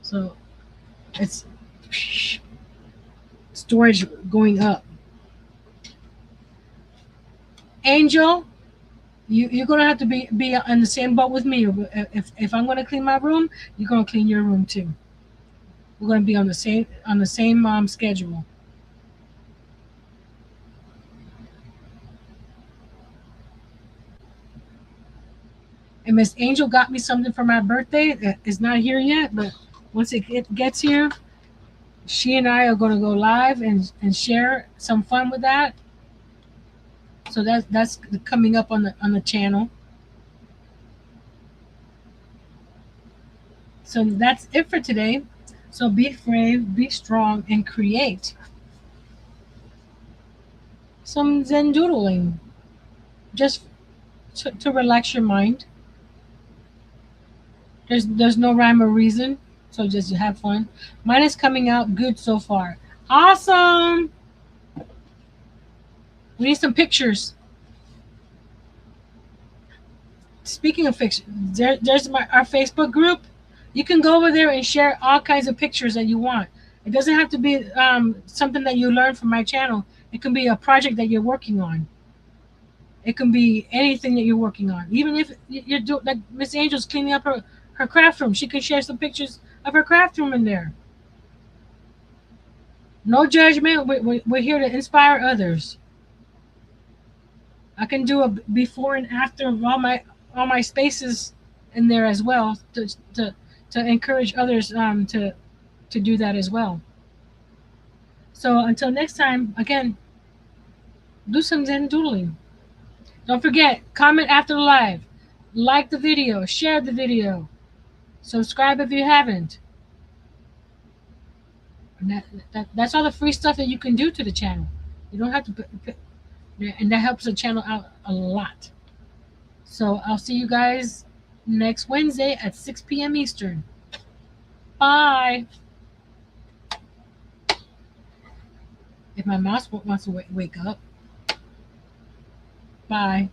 So it's storage going up. Angel, you're gonna have to be on the same boat with me. If I'm gonna clean my room, you're gonna clean your room too. We're gonna be on the same schedule. And Miss Angel got me something for my birthday. It's not here yet, but once it gets here, she and I are gonna go live and share some fun with that. So that's coming up on the channel. So that's it for today. So be brave, be strong, and create some Zendoodling just to relax your mind. There's no rhyme or reason, so just have fun. Mine is coming out good so far. Awesome. We need some pictures. Speaking of pictures, there's our Facebook group. You can go over there and share all kinds of pictures that you want. It doesn't have to be something that you learned from my channel. It can be a project that you're working on. It can be anything that you're working on. Even if you're doing, like Miss Angel's cleaning up her craft room, she can share some pictures of her craft room in there. No judgment. We're here to inspire others. I can do a before and after of all my spaces in there as well to encourage others to do that as well. So until next time, again, do some Zen doodling. Don't forget, comment after the live, like the video, share the video, subscribe if you haven't. And that's all the free stuff that you can do to the channel. You don't have to and that helps the channel out a lot. So I'll see you guys next Wednesday at 6 p.m. Eastern. Bye. If my mouse wants to wake up. Bye.